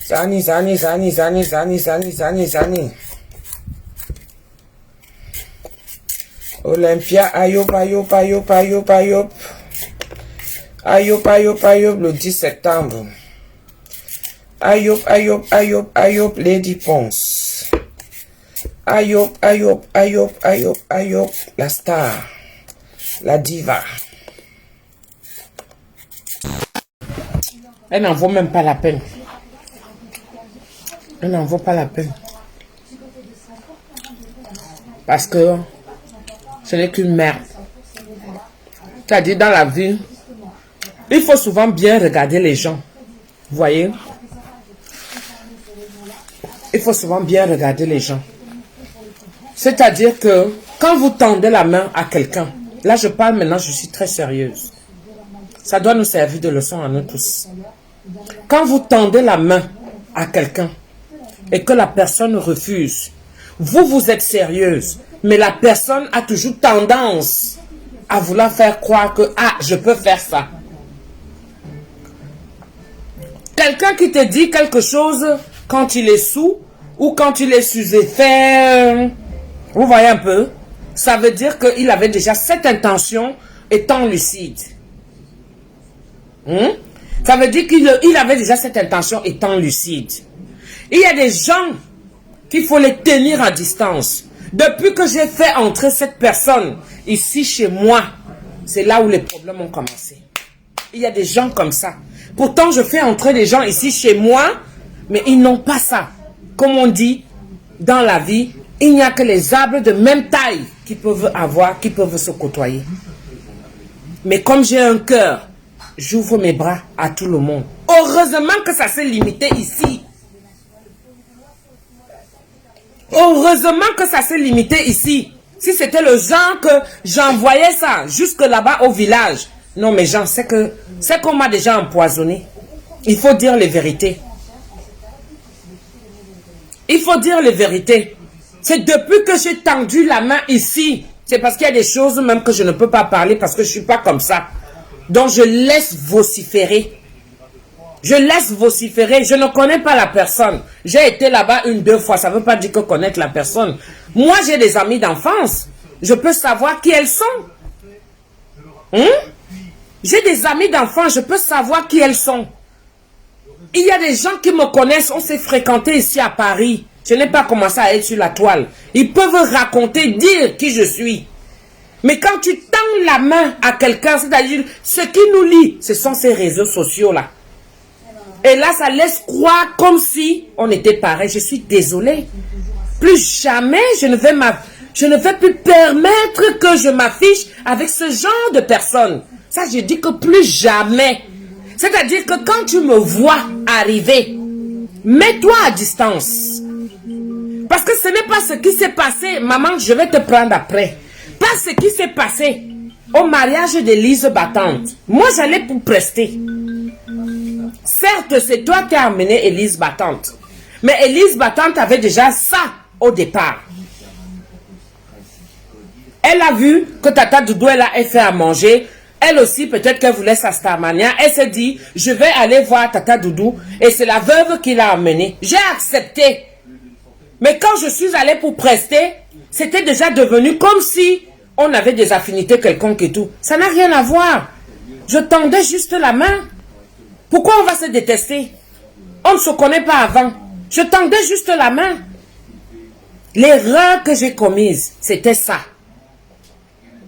Zani, zani, zani, zani, zani, zani, zani, zani. Olympia, Ayop, Ayop, Ayop, Ayop, Ayop. Ayop, Ayop, Ayop, le 10 septembre. Ayop, Ayop, Ayop, Ayop, Lady Ponce. Ayop, Ayop, Ayop, Ayop, Ayop, la star. La diva. Elle n'en vaut même pas la peine. Elle n'en vaut pas la peine. Parce que ce n'est qu'une merde. C'est-à-dire dans la vie, il faut souvent bien regarder les gens. Vous voyez? Il faut souvent bien regarder les gens. C'est-à-dire que quand vous tendez la main à quelqu'un, là je parle maintenant, je suis très sérieuse. Ça doit nous servir de leçon à nous tous. Quand vous tendez la main à quelqu'un et que la personne refuse, vous êtes sérieuse, mais la personne a toujours tendance à vouloir faire croire que, ah, je peux faire ça. Quelqu'un qui te dit quelque chose quand il est sous ou quand il est sous effet, vous voyez un peu, ça veut dire qu'il avait déjà cette intention étant lucide. Ça veut dire qu'il avait déjà cette intention étant lucide. Il y a des gens qu'il faut les tenir à distance. Depuis que j'ai fait entrer cette personne ici chez moi, c'est là où les problèmes ont commencé. Il y a des gens comme ça. Pourtant, je fais entrer des gens ici chez moi, mais ils n'ont pas ça. Comme on dit dans la vie, il n'y a que les arbres de même taille qui peuvent se côtoyer. Mais comme j'ai un cœur, j'ouvre mes bras à tout le monde. Heureusement que ça s'est limité ici. Heureusement que ça s'est limité ici. Si c'était le genre que j'envoyais ça jusque là-bas au village. Non mais Jean, c'est qu'on m'a déjà empoisonné. Il faut dire les vérités. Il faut dire les vérités. C'est depuis que j'ai tendu la main ici. C'est parce qu'il y a des choses même que je ne peux pas parler parce que je ne suis pas comme ça. Donc je laisse vociférer. Je laisse vociférer. Je ne connais pas la personne. J'ai été là-bas 1-2 fois. Ça ne veut pas dire que connaître la personne. Moi, j'ai des amis d'enfance. Je peux savoir qui elles sont. J'ai des amis d'enfance. Je peux savoir qui elles sont. Il y a des gens qui me connaissent. On s'est fréquenté ici à Paris. Je n'ai pas commencé à être sur la toile. Ils peuvent raconter, dire qui je suis. Mais quand tu tends la main à quelqu'un, c'est-à-dire ce qui nous lie, ce sont ces réseaux sociaux-là. Et là, ça laisse croire comme si on était pareil. Je suis désolée. Plus jamais, je ne vais plus permettre que je m'affiche avec ce genre de personnes. Ça, je dis que plus jamais. C'est-à-dire que quand tu me vois arriver, mets-toi à distance. Parce que ce n'est pas ce qui s'est passé. Maman, je vais te prendre après. Pas ce qui s'est passé au mariage d'Élise Battante. Moi, j'allais pour prester. Certes, c'est toi qui as amené Élise Battante. Mais Élise Battante avait déjà ça au départ. Elle a vu que Tata Doudou, elle a fait à manger. Elle aussi, peut-être qu'elle voulait sa Starmania. Elle s'est dit, je vais aller voir Tata Doudou. Et c'est la veuve qui l'a amenée. J'ai accepté. Mais quand je suis allée pour prester, c'était déjà devenu comme si on avait des affinités quelconques et tout. Ça n'a rien à voir. Je tendais juste la main. Pourquoi on va se détester? On ne se connaît pas avant. Je tendais juste la main. L'erreur que j'ai commise, c'était ça.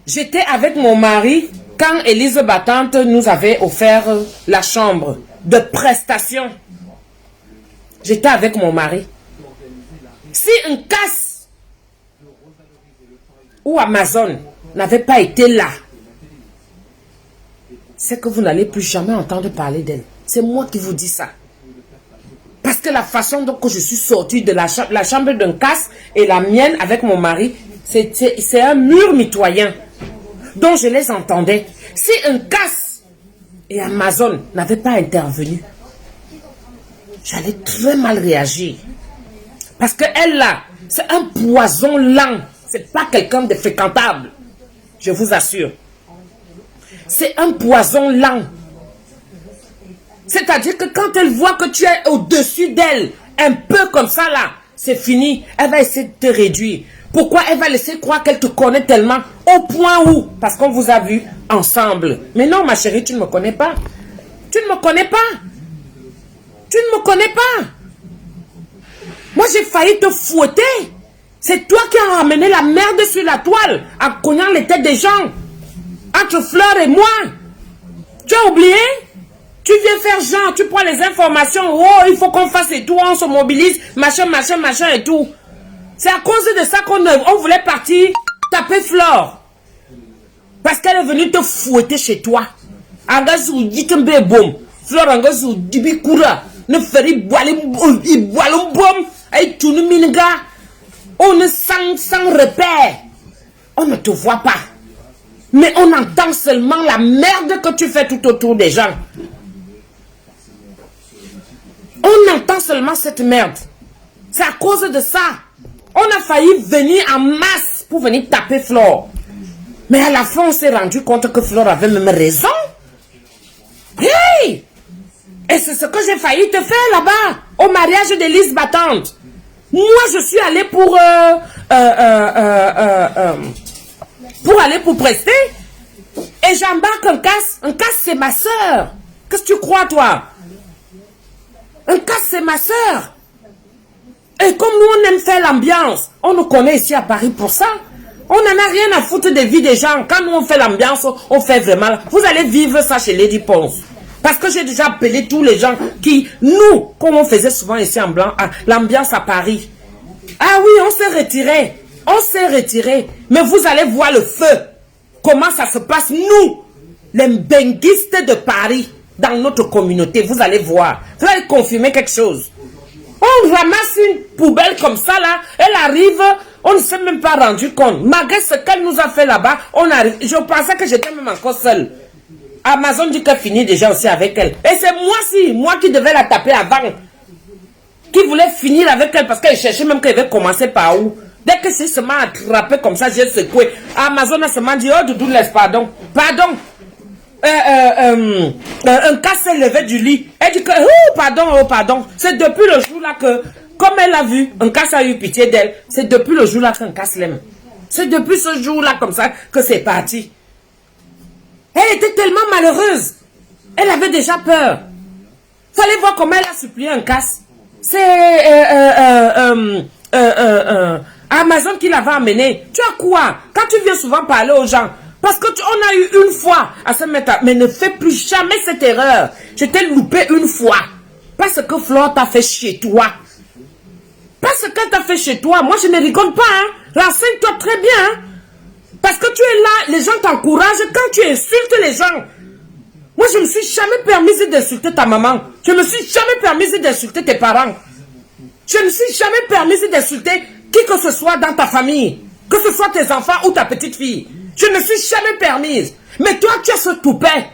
J'étais avec mon mari quand Élise Battante nous avait offert la chambre de prestation. J'étais avec mon mari. Si une casse ou Amazon n'avait pas été là, c'est que vous n'allez plus jamais entendre parler d'elle. C'est moi qui vous dis ça. Parce que la façon dont je suis sortie de la chambre d'un casse et la mienne avec mon mari, c'est un mur mitoyen. Donc je les entendais. Si un casse et Amazon n'avaient pas intervenu, j'allais très mal réagir. Parce qu'elle là, c'est un poison lent. C'est pas quelqu'un de fréquentable. Je vous assure. C'est un poison lent. C'est-à-dire que quand elle voit que tu es au-dessus d'elle, un peu comme ça là, c'est fini. Elle va essayer de te réduire. Pourquoi? Elle va laisser croire qu'elle te connaît tellement au point où, parce qu'on vous a vu ensemble. Mais non, ma chérie, tu ne me connais pas. Tu ne me connais pas. Tu ne me connais pas. Moi, j'ai failli te fouetter. C'est toi qui as ramené la merde sur la toile en cognant les têtes des gens. Entre Fleur et moi. Tu as oublié? Tu viens faire genre, tu prends les informations. Oh, il faut qu'on fasse et tout, on se mobilise, machin, machin, machin et tout. C'est à cause de ça qu'on voulait partir taper Flore. Parce qu'elle est venue te fouetter chez toi. Angazou dit que boum. Flore angazou dibi kura. Ne ferait boiler boum. Et tu ne minga. On ne sans repère. On ne te voit pas. Mais on entend seulement la merde que tu fais tout autour des gens. On entend seulement cette merde. C'est à cause de ça. On a failli venir en masse pour venir taper Flore. Mais à la fin, on s'est rendu compte que Flore avait même raison. Hey! Et c'est ce que j'ai failli te faire là-bas, au mariage d'Élise Battante. Moi, je suis allée pour aller pour prester. Et j'embarque un casse. Un casse, c'est ma soeur. Qu'est-ce que tu crois, toi? Un casse, c'est ma soeur. Et comme nous, on aime faire l'ambiance, on nous connaît ici à Paris pour ça. On n'en a rien à foutre des vies des gens. Quand nous, on fait l'ambiance, on fait vraiment... Vous allez vivre ça chez Lady Ponce. Parce que j'ai déjà appelé tous les gens qui, nous, comme on faisait souvent ici en blanc, l'ambiance à Paris. Ah oui, on s'est retiré. On s'est retiré. Mais vous allez voir le feu. Comment ça se passe, nous, les benguistes de Paris, dans notre communauté. Vous allez voir. Vous allez confirmer quelque chose. On ramasse une poubelle comme ça là, elle arrive, on ne s'est même pas rendu compte. Malgré ce qu'elle nous a fait là-bas, on arrive. Je pensais que j'étais même encore seule. Amazon dit qu'elle finit déjà aussi avec elle. Et c'est moi qui devais la taper avant. Qui voulait finir avec elle parce qu'elle cherchait même qu'elle avait commencé par où. Dès que c'est seulement attrapé comme ça, j'ai secoué. Amazon a seulement dit, oh Doudou, laisse pardon. Pardon. Un cas s'est levé du lit. Elle dit que, oh pardon. C'est depuis le jour là que, comme elle a vu, un cas a eu pitié d'elle. C'est depuis le jour là qu'un cas l'aime. C'est depuis ce jour là comme ça que c'est parti. Elle était tellement malheureuse. Elle avait déjà peur. Fallait voir comment elle a supplié un casse. C'est Amazon qui l'avait amené. Tu as quoi? Quand tu viens souvent parler aux gens, parce que on a eu une fois à se mettre à... Mais ne fais plus jamais cette erreur. Je t'ai loupé une fois. Parce que Flore t'a fait chez toi. Parce qu'elle t'a fait chez toi. Moi, je ne rigole pas. Hein. Renseigne-toi très bien. Hein. Parce que tu es là, les gens t'encouragent. Quand tu insultes les gens. Moi, je ne me suis jamais permise d'insulter ta maman. Je ne me suis jamais permise d'insulter tes parents. Je ne me suis jamais permise d'insulter qui que ce soit dans ta famille. Que ce soit tes enfants ou ta petite fille. Je ne me suis jamais permise. Mais toi, tu as ce toupet.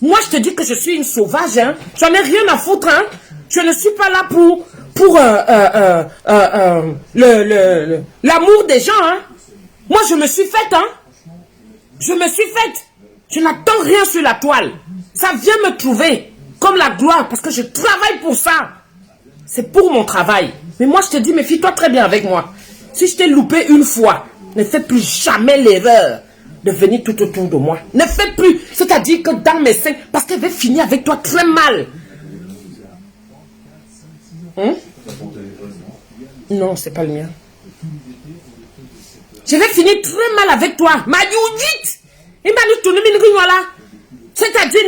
Moi, je te dis que je suis une sauvage. Hein. J'en ai rien à foutre. Hein. Je ne suis pas là pour l'amour des gens. Hein. Moi, je me suis faite. Hein. Je me suis faite. Je n'attends rien sur la toile. Ça vient me trouver comme la gloire parce que je travaille pour ça. C'est pour mon travail. Mais moi, je te dis, méfie-toi très bien avec moi. Si je t'ai loupé une fois, ne fais plus jamais l'erreur de venir tout autour de moi. Ne fais plus. C'est-à-dire que dans mes seins, parce qu'elle va finir avec toi très mal. Non, c'est pas le mien. Je vais finir très mal avec toi. C'est-à-dire,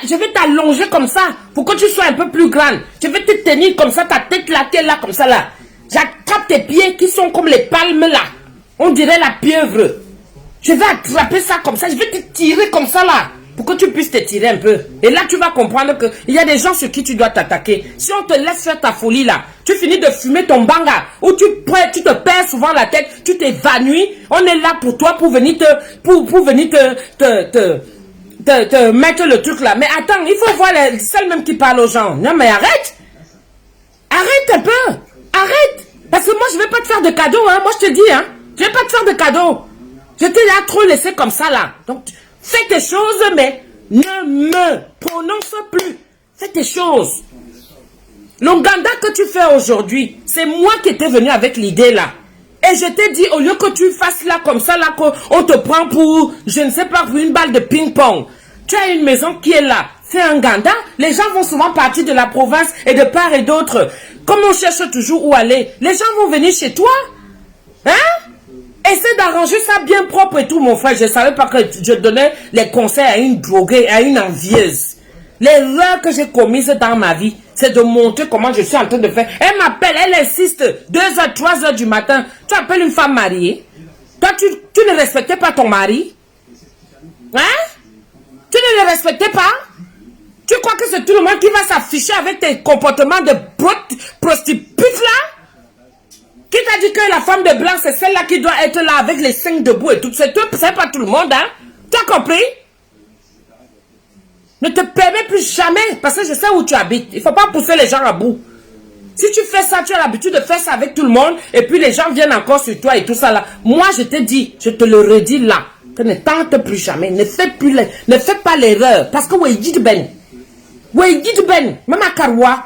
je vais t'allonger comme ça pour que tu sois un peu plus grande. Je vais te tenir comme ça, ta tête là, t'es là, comme ça là. J'attrape tes pieds qui sont comme les palmes là. On dirait la pieuvre. Je vais attraper ça comme ça. Je vais te tirer comme ça là. Pour que tu puisses te tirer un peu. Et là, tu vas comprendre qu'il y a des gens sur qui tu dois t'attaquer. Si on te laisse faire ta folie là, tu finis de fumer ton banga. Ou tu te perds souvent la tête. Tu t'évanouis. On est là pour toi pour venir te mettre le truc là. Mais attends, il faut voir celle même qui parle aux gens. Non mais arrête. Arrête un peu. Arrête. Parce que moi, je vais pas te faire de cadeaux. Hein. Moi, je te dis. Hein. Je vais pas te faire de cadeaux. Je t'ai là trop laissé comme ça là. Donc, fais tes choses, mais ne me prononce plus. Fais tes choses. L'Ouganda que tu fais aujourd'hui, c'est moi qui étais venu avec l'idée là. Et je t'ai dit, au lieu que tu fasses là comme ça, là, qu'on te prend pour, je ne sais pas, pour une balle de ping-pong. Tu as une maison qui est là. C'est un Ouganda. Les gens vont souvent partir de la province et de part et d'autre. Comme on cherche toujours où aller, les gens vont venir chez toi. Hein? Essaie d'arranger ça bien propre et tout, mon frère. Je ne savais pas que je donnais les conseils à une droguée, à une envieuse. L'erreur que j'ai commise dans ma vie, c'est de montrer comment je suis en train de faire. Elle m'appelle, elle insiste, 2h, 3h du matin. Tu appelles une femme mariée. Toi, tu ne respectais pas ton mari. Hein? Tu ne le respectais pas? Tu crois que c'est tout le monde qui va s'afficher avec tes comportements de prostitute là? Qui t'a dit que la femme de blanc, c'est celle-là qui doit être là avec les seins debout et tout? C'est pas tout le monde, hein? Tu as compris? Ne te permets plus jamais, parce que je sais où tu habites. Il ne faut pas pousser les gens à bout. Si tu fais ça, tu as l'habitude de faire ça avec tout le monde, et puis les gens viennent encore sur toi et tout ça là. Moi, je te dis, je te le redis là, que ne tente plus jamais, ne fais pas l'erreur, parce que même à Karoua,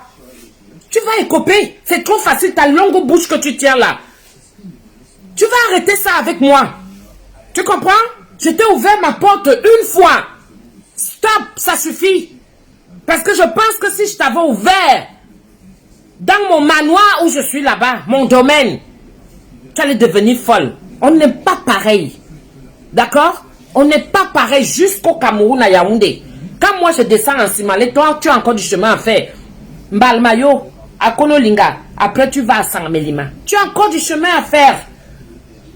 tu vas écoper. C'est trop facile, ta longue bouche que tu tiens là. Tu vas arrêter ça avec moi. Tu comprends? Je t'ai ouvert ma porte une fois. Stop, ça suffit. Parce que je pense que si je t'avais ouvert dans mon manoir où je suis là-bas, mon domaine, tu allais devenir folle. On n'est pas pareil. D'accord? On n'est pas pareil jusqu'au Cameroun à Yaoundé. Quand moi je descends en Simalé, toi tu as encore du chemin à faire. Mbalmayo, à Kololinga, après tu vas à Sangamélima. Tu as encore du chemin à faire.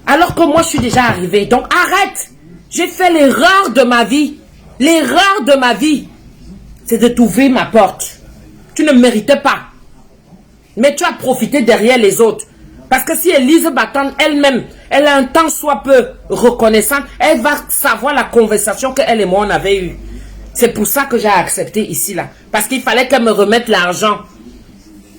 Alors que moi je suis déjà arrivé. Donc arrête. J'ai fait l'erreur de ma vie. L'erreur de ma vie, c'est de t'ouvrir ma porte. Tu ne méritais pas. Mais tu as profité derrière les autres. Parce que si Elise Batton elle-même, elle a un temps soit peu reconnaissante, elle va savoir la conversation qu'elle et moi on avait eue. C'est pour ça que j'ai accepté ici là. Parce qu'il fallait qu'elle me remette l'argent.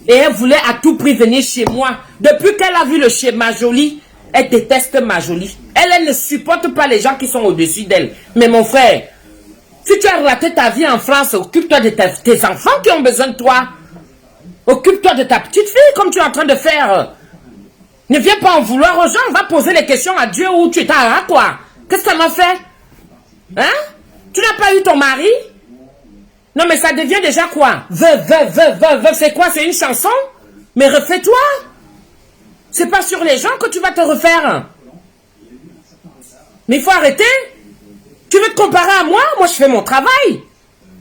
Et elle voulait à tout prix venir chez moi. Depuis qu'elle a vu le schéma joli, elle déteste ma jolie. Elle ne supporte pas les gens qui sont au-dessus d'elle. Mais mon frère, si tu as raté ta vie en France, occupe-toi de tes enfants qui ont besoin de toi. Occupe-toi de ta petite fille comme tu es en train de faire. Ne viens pas en vouloir aux gens. On va poser les questions à Dieu où tu t'as quoi. Qu'est-ce que ça m'a fait? Hein? Tu n'as pas eu ton mari? Non mais ça devient déjà quoi? Veuve, c'est quoi? C'est une chanson? Mais refais-toi. C'est pas sur les gens que tu vas te refaire. Mais il faut arrêter. Tu veux te comparer à moi? Moi, je fais mon travail.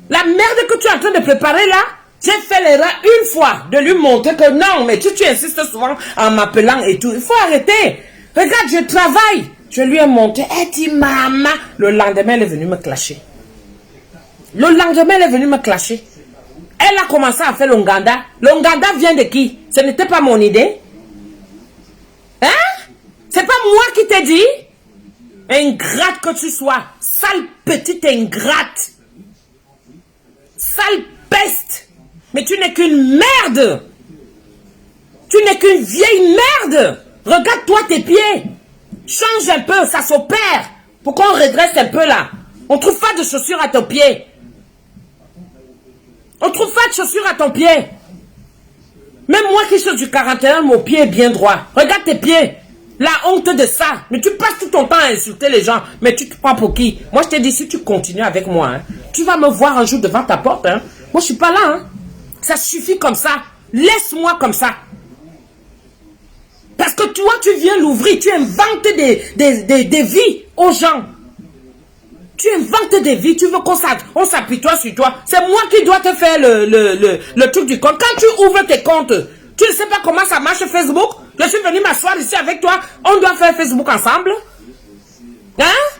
La merde que tu es en train de préparer là, j'ai fait l'erreur une fois de lui montrer que non, mais tu insistes souvent en m'appelant et tout. Il faut arrêter. Regarde, je travaille. Je lui ai montré. Elle dit, maman. Le lendemain, elle est venue me clasher. Le lendemain, elle est venue me clasher. Elle a commencé à faire l'Ouganda. L'Ouganda vient de qui? Ce n'était pas mon idée. Hein? C'est pas moi qui t'ai dit? Ingrate que tu sois. Sale petite ingrate. Sale peste. Mais tu n'es qu'une merde. Tu n'es qu'une vieille merde. Regarde-toi tes pieds. Change un peu, ça s'opère. Pour qu'on redresse un peu là. On trouve pas de chaussures à ton pied. On trouve pas de chaussures à ton pied. Même moi qui suis du 41, mon pied est bien droit. Regarde tes pieds. La honte de ça. Mais tu passes tout ton temps à insulter les gens. Mais tu te prends pour qui? Moi, je te dis, si tu continues avec moi, hein, tu vas me voir un jour devant ta porte. Hein. Moi, je suis pas là. Hein. Ça suffit comme ça. Laisse-moi comme ça. Parce que toi, tu viens l'ouvrir. Tu inventes des vies aux gens. Tu inventes des vies. Tu veux qu'on s'apitoie sur toi. C'est moi qui dois te faire le truc du compte. Quand tu ouvres tes comptes, tu ne sais pas comment ça marche Facebook. Je suis venu m'asseoir ici avec toi. On doit faire Facebook ensemble. Hein?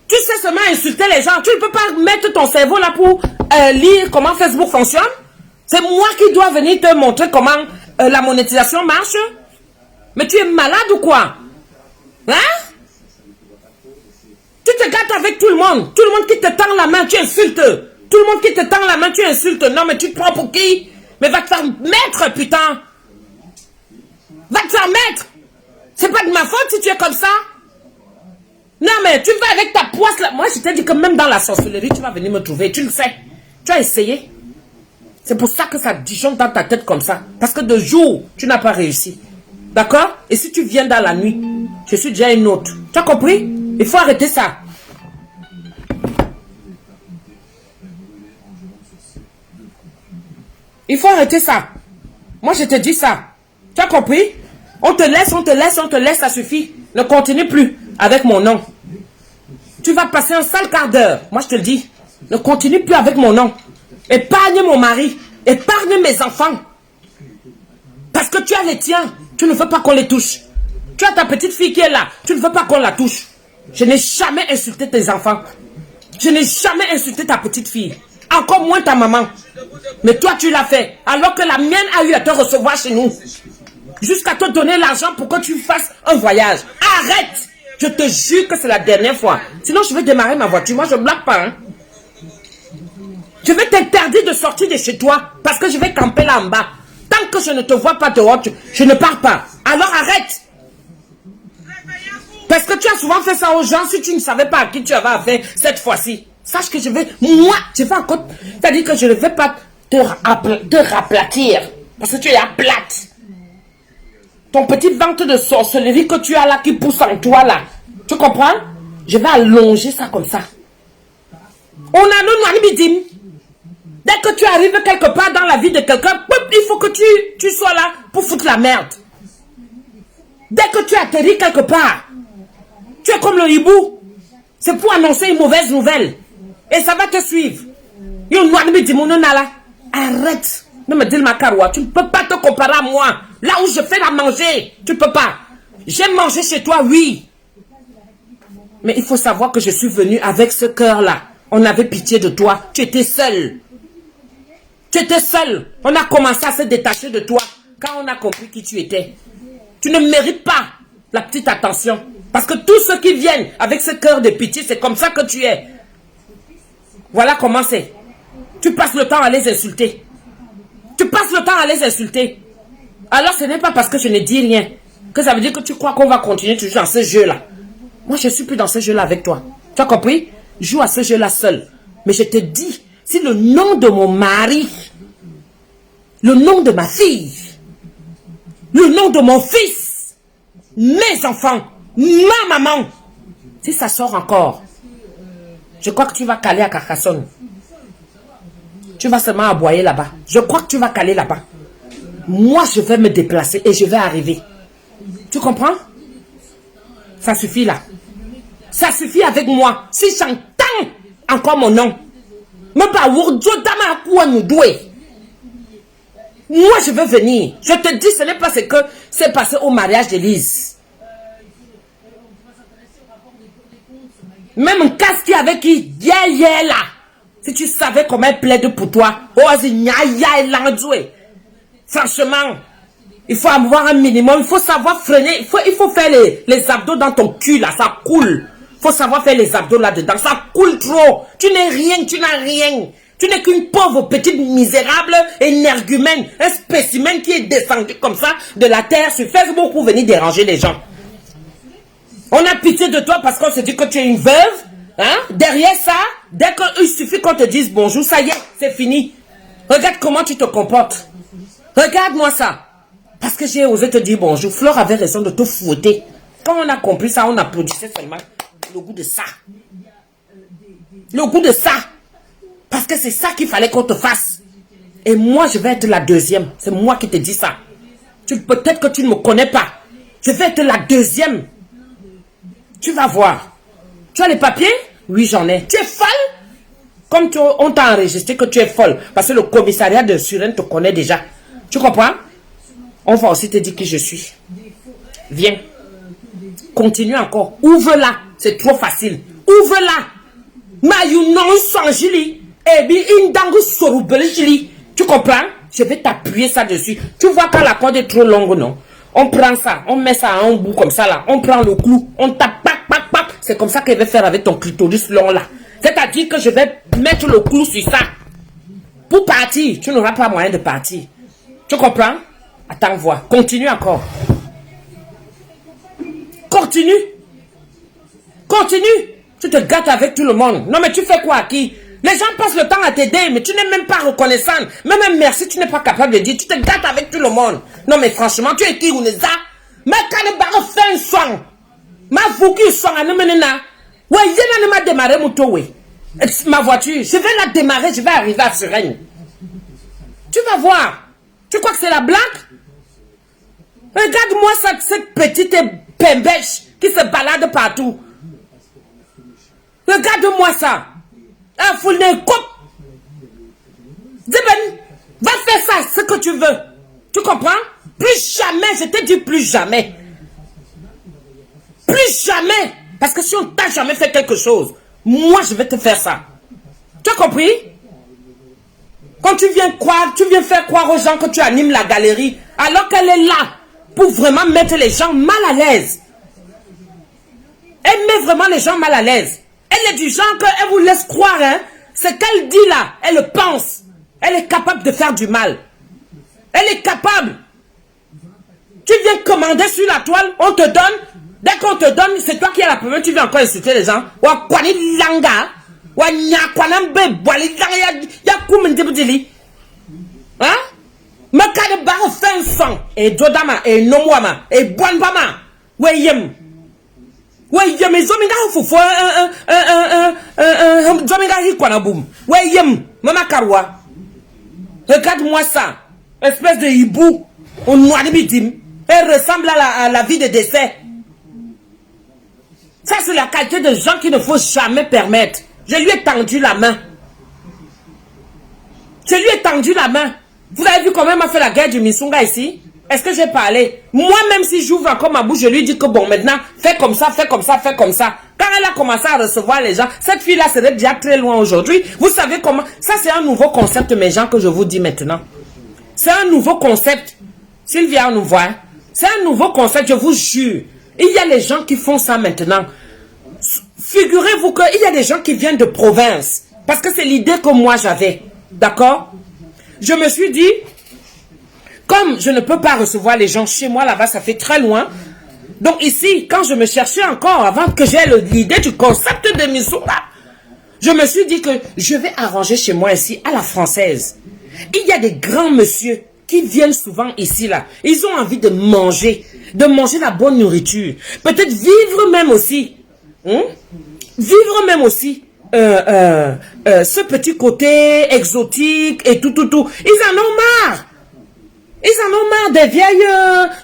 Tu sais seulement insulter les gens. Tu ne peux pas mettre ton cerveau là pour lire comment Facebook fonctionne. C'est moi qui dois venir te montrer comment la monétisation marche. Mais tu es malade ou quoi? Hein? Tu te gâtes avec tout le monde. Tout le monde qui te tend la main, tu insultes. Tout le monde qui te tend la main, tu insultes. Non, mais tu te prends pour qui? Mais va te faire mettre, putain. Va te faire mettre. C'est pas de ma faute si tu es comme ça. Non, mais tu vas avec ta poisse là. Moi, je t'ai dit que même dans la sorcellerie, tu vas venir me trouver. Tu le sais. Tu as essayé. C'est pour ça que ça disjoncte dans ta tête comme ça. Parce que de jour, tu n'as pas réussi. D'accord? Et si tu viens dans la nuit, je suis déjà une autre. Tu as compris? Il faut arrêter ça. Il faut arrêter ça. Moi, je te dis ça. Tu as compris? On te laisse, ça suffit. Ne continue plus avec mon nom. Tu vas passer un sale quart d'heure. Moi, je te le dis. Ne continue plus avec mon nom. Épargne mon mari. Épargne mes enfants. Parce que tu as les tiens. Tu ne veux pas qu'on les touche. Tu as ta petite fille qui est là. Tu ne veux pas qu'on la touche. Je n'ai jamais insulté tes enfants. Je n'ai jamais insulté ta petite fille. Encore moins ta maman. Mais toi, tu l'as fait. Alors que la mienne a eu à te recevoir chez nous. Jusqu'à te donner l'argent pour que tu fasses un voyage. Arrête! Je te jure que c'est la dernière fois. Sinon, je vais démarrer ma voiture. Moi, je ne blague pas. Hein. Je vais t'interdire de sortir de chez toi. Parce que je vais camper là en bas. Tant que je ne te vois pas dehors, je ne pars pas. Alors arrête! Parce que tu as souvent fait ça aux gens. Si tu ne savais pas à qui tu avais affaire cette fois-ci. Sache que je vais... Moi, je vais encore... C'est-à-dire que je ne vais pas te raplatir. Parce que tu es à plate. Ton petit ventre de sorcellerie que tu as là, qui pousse en toi là. Tu comprends? Je vais allonger ça comme ça. On a nos noirs. Dès que tu arrives quelque part dans la vie de quelqu'un, il faut que tu sois là pour foutre la merde. Dès que tu atterris quelque part, tu es comme le hibou. C'est pour annoncer une mauvaise nouvelle. Et ça va te suivre. Arrête. Ne me dis ma caroua. Tu ne peux pas te comparer à moi. Là où je fais la manger. Tu ne peux pas. J'ai mangé chez toi, oui. Mais il faut savoir que je suis venu avec ce cœur-là. On avait pitié de toi. Tu étais seul. Tu étais seul. On a commencé à se détacher de toi quand on a compris qui tu étais. Tu ne mérites pas la petite attention. Parce que tous ceux qui viennent avec ce cœur de pitié, c'est comme ça que tu es. Voilà comment c'est. Tu passes le temps à les insulter. Tu passes le temps à les insulter. Alors ce n'est pas parce que je ne dis rien que ça veut dire que tu crois qu'on va continuer toujours dans ce jeu-là. Moi, je ne suis plus dans ce jeu-là avec toi. Tu as compris? Joue à ce jeu-là seul. Mais je te dis, si le nom de mon mari, le nom de ma fille, le nom de mon fils, mes enfants, ma maman, si ça sort encore, je crois que tu vas caler à Carcassonne. Tu vas seulement aboyer là-bas. Je crois que tu vas caler là-bas. Moi, je vais me déplacer et je vais arriver. Tu comprends? Ça suffit là. Ça suffit avec moi. Si j'entends encore mon nom, moi, je veux venir. Je te dis, ce n'est pas ce que c'est passé au mariage d'Élise. Même un casque avec qui, là. Si tu savais comment elle plaide pour toi, franchement, il faut avoir un minimum, il faut savoir freiner, il faut faire les abdos dans ton cul là, ça coule. Il faut savoir faire les abdos là-dedans, ça coule trop. Tu n'es rien, tu n'as rien. Tu n'es qu'une pauvre petite misérable énergumène, un spécimen qui est descendu comme ça de la terre sur Facebook pour venir déranger les gens. On a pitié de toi parce qu'on se dit que tu es une veuve. Hein? Derrière ça, dès qu'il suffit qu'on te dise bonjour, ça y est, c'est fini. Regarde comment tu te comportes. Regarde-moi ça. Parce que j'ai osé te dire bonjour. Flore avait raison de te fouetter. Quand on a compris ça, on applaudissait seulement le goût de ça. Le goût de ça. Parce que c'est ça qu'il fallait qu'on te fasse. Et moi, je vais être la deuxième. C'est moi qui te dis ça. Peut-être que tu ne me connais pas. Je vais être la deuxième. Tu vas voir. Tu as les papiers? Oui, j'en ai. Tu es folle? Comme on t'a enregistré que tu es folle. Parce que le commissariat de Suresnes te connaît déjà. Tu comprends? On va aussi te dire qui je suis. Viens. Continue encore. Ouvre-la. C'est trop facile. Ouvre-la. Tu comprends? Je vais t'appuyer ça dessus. Tu vois quand la corde est trop longue, non? On prend ça. On met ça à un bout comme ça là. On prend le clou. On tape. Pac, pac, pac. C'est comme ça qu'elle va faire avec ton clitoris long là. C'est-à-dire que je vais mettre le clou sur ça. Pour partir. Tu n'auras pas moyen de partir. Tu comprends? Attends, vois. Continue encore. Continue. Continue. Tu te gâtes avec tout le monde. Non, mais tu fais quoi à qui? Les gens passent le temps à t'aider, mais tu n'es même pas reconnaissante. Même merci, tu n'es pas capable de dire. Tu te gâtes avec tout le monde. Non, mais franchement, tu es qui, Ouneza? Mais quand le barreau fait un son, ma fouki son à nous mener là. Ouais, il y a démarré mon tour, oui. Ma voiture, je vais la démarrer, je vais arriver à Suresnes. Tu vas voir. Tu crois que c'est la blague? Regarde-moi cette petite pembèche qui se balade partout. Regarde-moi ça. Un foule de coupe. Zeben, va faire ça, ce que tu veux. Tu comprends? Plus jamais, je te dis plus jamais. Plus jamais. Parce que si on t'a jamais fait quelque chose, moi je vais te faire ça. Tu as compris? Quand tu viens faire croire aux gens que tu animes la galerie, alors qu'elle est là pour vraiment mettre les gens mal à l'aise. Elle met vraiment les gens mal à l'aise. Elle est du genre qu'elle vous laisse croire, hein. Ce qu'elle dit là, elle le pense. Elle est capable de faire du mal. Elle est capable. Tu viens commander sur la toile, on te donne. Dès qu'on te donne, c'est toi qui as la première, tu viens encore insulter les gens. Hein? Me kade barre fin sang. Et dodama, et nomwama, et bonbama. Weyem. Weyem, et zominga fufo, zominga hikwanabum. Weyem, mama karwa. Regarde-moi ça. Espèce de hibou. On noie de bitim. Elle ressemble à la vie de décès. Ça, c'est la qualité de gens qu'il ne faut jamais permettre. Je lui ai tendu la main. Je lui ai tendu la main. Vous avez vu comment elle m'a fait la guerre du Misunga ici? Est-ce que j'ai parlé? Moi-même, si j'ouvre encore ma bouche, je lui dis que bon, maintenant, fais comme ça, fais comme ça, fais comme ça. Quand elle a commencé à recevoir les gens, cette fille-là serait déjà très loin aujourd'hui. Vous savez comment? Ça, c'est un nouveau concept, mes gens, que je vous dis maintenant. C'est un nouveau concept. Sylvia, on nous voit. C'est un nouveau concept, je vous jure. Il y a les gens qui font ça maintenant. Figurez-vous qu'il y a des gens qui viennent de province. Parce que c'est l'idée que moi j'avais. D'accord? Je me suis dit, comme je ne peux pas recevoir les gens chez moi là-bas, ça fait très loin. Donc ici, quand je me cherchais encore, avant que j'aie l'idée du concept de Missoula, je me suis dit que je vais arranger chez moi ici à la française. Il y a des grands messieurs qui viennent souvent ici là. Ils ont envie de manger la bonne nourriture. Peut-être vivre même aussi. Vivre même aussi ce petit côté exotique et tout. Ils en ont marre. Ils en ont marre des vieilles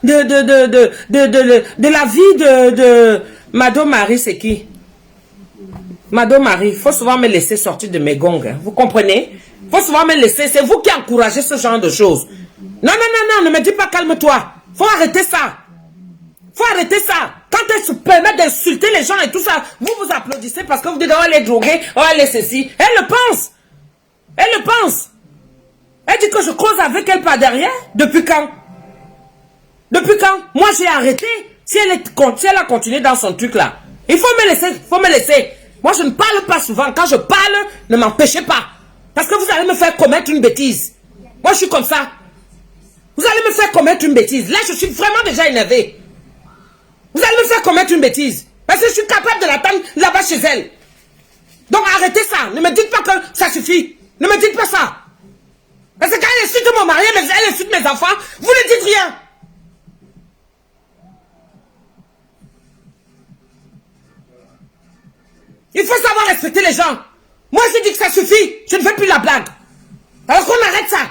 de la vie de Madame Marie, c'est qui? Madame Marie, il faut souvent me laisser sortir de mes gongs. Hein. Vous comprenez? Il faut souvent me laisser. C'est vous qui encouragez ce genre de choses. Non, ne me dis pas calme-toi. Faut arrêter ça. Faut arrêter ça. Quand elle se permet d'insulter les gens et tout ça, vous vous applaudissez parce que vous dites, oh, elle est droguée, oh, elle est ceci. Elle le pense. Elle le pense. Elle dit que je cause avec elle par derrière. Depuis quand? Depuis quand? Moi, j'ai arrêté. Si elle a continué dans son truc là, il faut me laisser. Faut me laisser. Moi, je ne parle pas souvent. Quand je parle, ne m'empêchez pas. Parce que vous allez me faire commettre une bêtise. Moi, je suis comme ça. Vous allez me faire commettre une bêtise. Là, je suis vraiment déjà énervé. Vous allez me faire commettre une bêtise. Parce que je suis capable de l'attendre là-bas chez elle. Donc arrêtez ça. Ne me dites pas que ça suffit. Ne me dites pas ça. Parce que quand elle insulte mon mari, elle insulte mes enfants, vous ne dites rien. Il faut savoir respecter les gens. Moi, je dis que ça suffit. Je ne fais plus la blague. Alors qu'on arrête ça.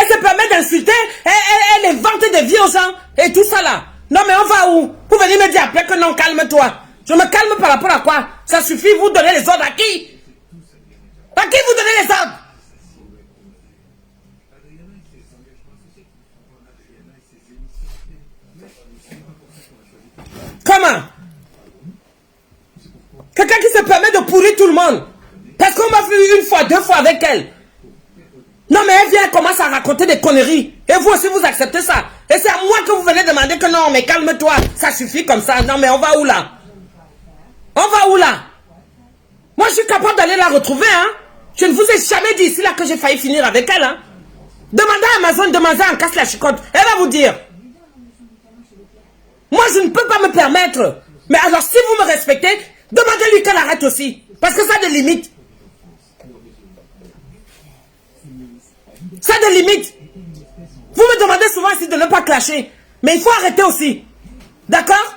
Elle se permet d'insulter, elle invente des vies aux gens et tout ça là. Non mais on va où? Vous venez me dire après que non, calme-toi. Je me calme par rapport à quoi? Ça suffit, vous donnez les ordres à qui? À qui vous donnez les ordres? Comment? Quelqu'un qui se permet de pourrir tout le monde. Parce qu'on m'a fait une fois, deux fois avec elle. Non mais elle vient, elle commence à raconter des conneries. Et vous aussi vous acceptez ça. Et c'est à moi que vous venez demander que non mais calme-toi. Ça suffit comme ça. Non mais on va où là? On va où là? Moi je suis capable d'aller la retrouver hein. Je ne vous ai jamais dit ici là que j'ai failli finir avec elle hein. Demandez à Amazon, demandez à Casse la Chicotte. Elle va vous dire. Moi, je ne peux pas me permettre. Mais alors, si vous me respectez, demandez-lui qu'elle arrête aussi. Parce que ça a des limites. Ça a des limites. Vous me demandez souvent ici de ne pas clasher. Mais il faut arrêter aussi. D'accord?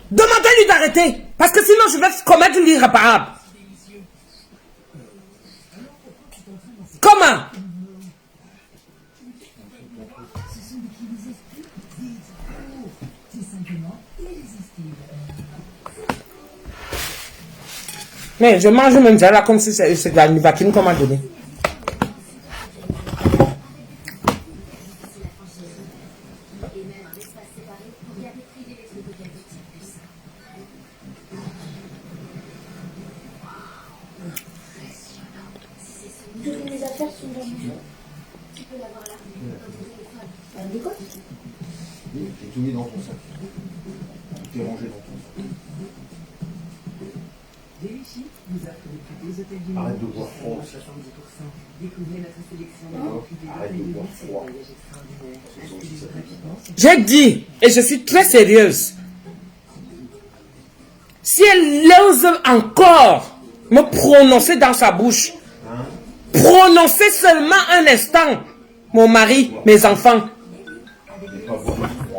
Demandez-lui d'arrêter. Parce que sinon, je vais commettre l'irréparable. Comment? Mais je mange même ça là comme si c'est la Nivaquine qu'on m'a donné. Les affaires sont dans mon jeu. Tu peux l'avoir là. Des quoi? Oui, j'ai tout mis dans ton sac. Tout est rangé dans ton sac. Vérifiez, nous offrons depuis 2 hôtels du monde. Arrête de boire froid. 70%. Découvrez notre sélection de privés Arrête de boire froid. voyages extraordinaires. Inscrivez-vous rapidement sur J'ai dit, et je suis très sérieuse. Si elle ose encore me prononcer dans sa bouche, prononcer seulement un instant, mon mari, mes enfants.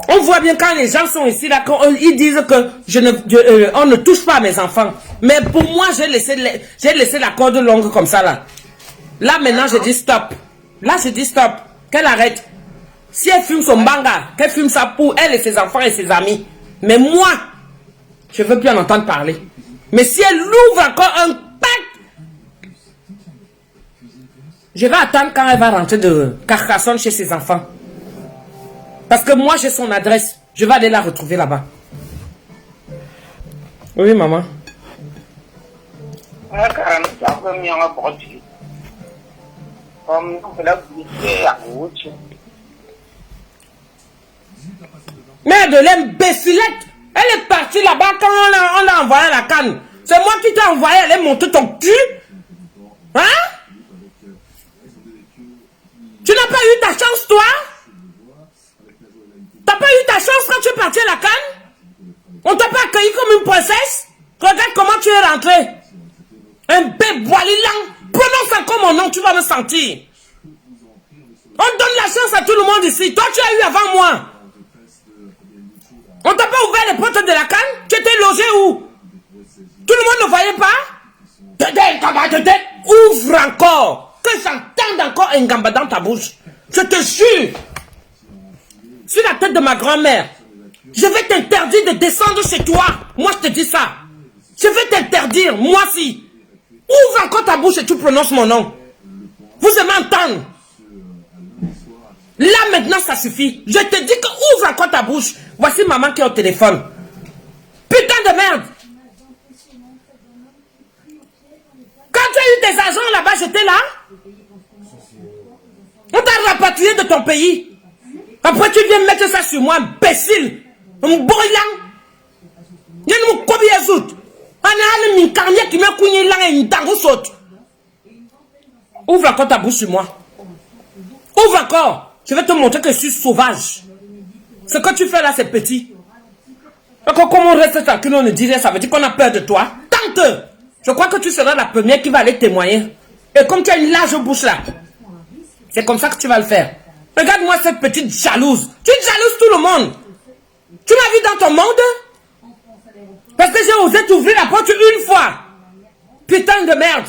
On voit bien quand les gens sont ici, là, quand ils disent que on ne touche pas à mes enfants. Mais pour moi, j'ai laissé la corde longue comme ça, là. Là, maintenant, je dis stop. Là, je dis stop. Qu'elle arrête. Si elle fume son banga, qu'elle fume ça pour elle et ses enfants et ses amis. Mais moi, je ne veux plus en entendre parler. Mais si elle ouvre encore un pack, je vais attendre quand elle va rentrer de Carcassonne chez ses enfants. Parce que moi, j'ai son adresse. Je vais aller la retrouver là-bas. Oui, maman. Merde, l'imbécilette. Elle est partie là-bas quand on l'a envoyé à la canne. C'est moi qui t'ai envoyé, elle est montée ton cul. Hein? Tu n'as pas eu ta chance, toi? T'as pas eu ta chance quand tu es parti à la canne? On t'a pas accueilli comme une princesse? Regarde comment tu es rentré. Un bébé boililang. Prononce encore mon nom, tu vas me sentir. On donne la chance à tout le monde ici. Toi, tu as eu avant moi. On t'a pas ouvert les portes de la canne? Tu étais logé où? Tout le monde ne voyait pas? Ouvre encore. Que j'entende encore un gamba dans ta bouche. Je te jure. Sur la tête de ma grand-mère. Je vais t'interdire de descendre chez toi. Moi, je te dis ça. Je vais t'interdire, moi si. Ouvre encore ta bouche et tu prononces mon nom. Vous aimez entendre? Là, maintenant, ça suffit. Je te dis que ouvre encore ta bouche. Voici maman qui est au téléphone. Putain de merde. Quand tu as eu tes agents là-bas, j'étais là. On t'a rapatrié de ton pays. Après, tu viens mettre ça sur moi, imbécile. Un boyang. Il y a une copie à zout. Ouvre encore ta bouche sur moi. Ouvre encore. Je vais te montrer que je suis sauvage. Ce que tu fais là, c'est petit. Comme on reste tranquille, on ne dirait, ça veut dire qu'on a peur de toi. Tente. Je crois que tu seras la première qui va aller témoigner. Et comme tu as une large bouche là, c'est comme ça que tu vas le faire. Regarde-moi cette petite jalouse. Tu jalouses tout le monde. Tu m'as vu dans ton monde? Parce que j'ai osé t'ouvrir la porte une fois. Putain de merde.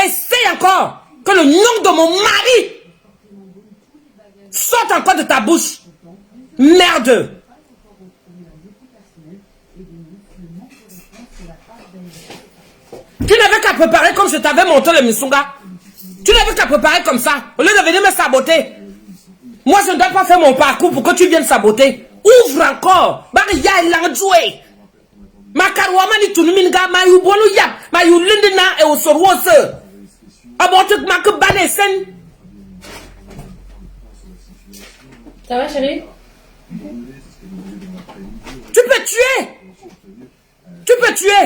Essaye encore que le nom de mon mari sorte encore de ta bouche. Merde. Tu n'avais qu'à préparer comme je t'avais montré le Misunga. Tu n'avais qu'à préparer comme ça. Au lieu de venir me saboter. Moi, je ne dois pas faire mon parcours pour que tu viennes saboter. Ouvre encore. Baria il l'a joué. Makarwama ni tunuminga ma yu bonu yap. Ma yu lindina e osorwose. Abotuk ma ke banesen. Ça va, chérie? Tu peux tuer. Tu peux tuer.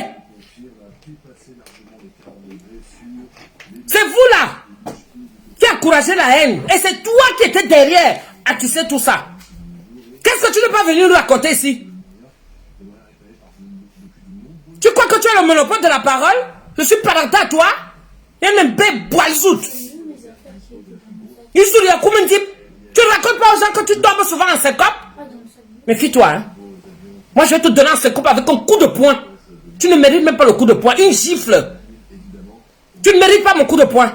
C'est vous là qui a encouragé la haine. Et c'est toi qui étais derrière à tisser tout ça. Qu'est-ce que tu n'es pas venu nous raconter ici? Tu crois que tu as le monopole de la parole? Je suis parenté à toi? Il y a un bébé boisout. Tu ne racontes pas aux gens que tu tombes souvent en syncope? Méfie-toi, hein. Moi, je vais te donner un syncope avec un coup de poing. Tu ne mérites même pas le coup de poing. Une gifle. Tu ne mérites pas mon coup de poing.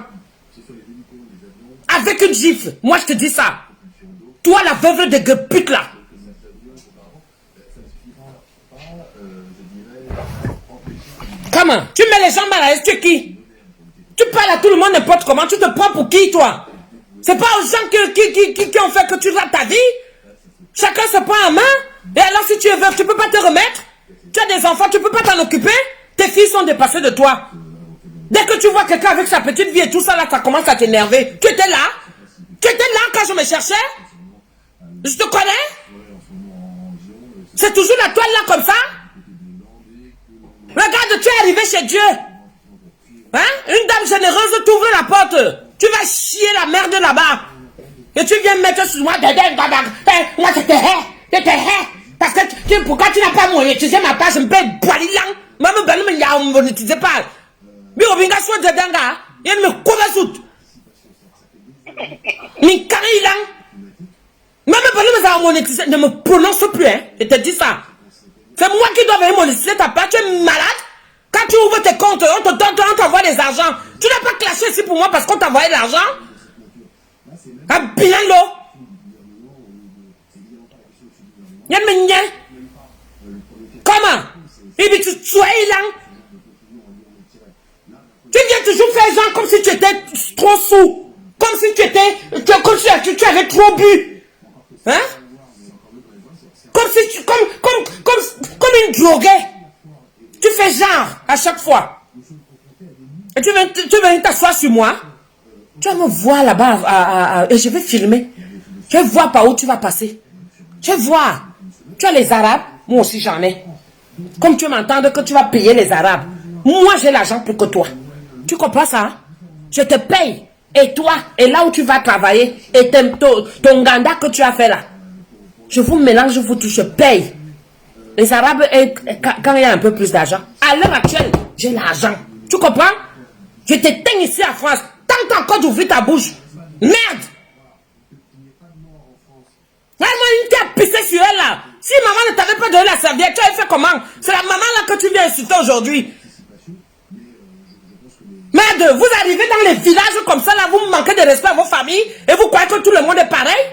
Avec une gifle. Moi, je te dis ça. Toi, la veuve de pute là. Comment? Tu mets les gens mal à l'aise, tu es qui? Tu parles à tout le monde n'importe comment. Tu te prends pour qui, toi? C'est pas aux gens qui ont fait que tu rates ta vie. Chacun se prend en main. Et alors, si tu es veuve, tu peux pas te remettre. Tu as des enfants, tu peux pas t'en occuper. Tes filles sont dépassées de toi. Dès que tu vois quelqu'un avec sa petite vie et tout ça, là, ça commence à t'énerver. Tu étais là? Tu étais là quand je me cherchais? Je te connais? C'est toujours la toile là comme ça? Regarde, tu es arrivé chez Dieu. Hein? Une dame généreuse t'ouvre la porte. Tu vas chier la merde là-bas. Et tu viens mettre sur moi. Moi, je te hais. Je te hais. Parce que pourquoi tu n'as pas monétisé ma page? Je me paye boililang. Maman, ben, mais il y a monétisé pas. Mais au binga soit de danga. Il me couvre soute. Mais karilang. Maman, ben, mais ça a monétisé. Ne me prononce plus, hein. Je te dis ça. C'est moi qui dois venir monétiser ta page. Tu es malade? Quand tu ouvres tes comptes, on t'envoie des argents. Tu n'as pas clashé ici pour moi parce qu'on t'envoyait de l'argent? Ah, bien l'eau. Comment? Et puis tu es là. Tu viens toujours faire genre comme si tu étais trop sous. Comme si tu étais. Comme si tu avais trop bu. Hein? Comme si tu. Comme une droguée. Tu fais genre à chaque fois. Et tu viens t'asseoir sur moi. Tu vas me voir là-bas et je vais filmer. Je vais voir par où tu vas passer. Je vais voir. Tu as les Arabes, moi aussi j'en ai. Comme tu m'entends que tu vas payer les Arabes. Moi j'ai l'argent plus que toi. Tu comprends ça? Je te paye. Et toi, et là où tu vas travailler, et ton ganda que tu as fait là. Je vous mélange, je vous touche, je paye. Les Arabes, quand il y a un peu plus d'argent, à l'heure actuelle, j'ai l'argent. Tu comprends? Je t'éteins ici à France. Tant encore d'ouvrir ta bouche. Merde! Vraiment, il t'a pissé sur elle là. Si maman ne t'avait pas donné la serviette, tu avais fait comment? C'est la maman là que tu viens insulter aujourd'hui. Merde, vous arrivez dans les villages comme ça là, vous manquez de respect à vos familles et vous croyez que tout le monde est pareil?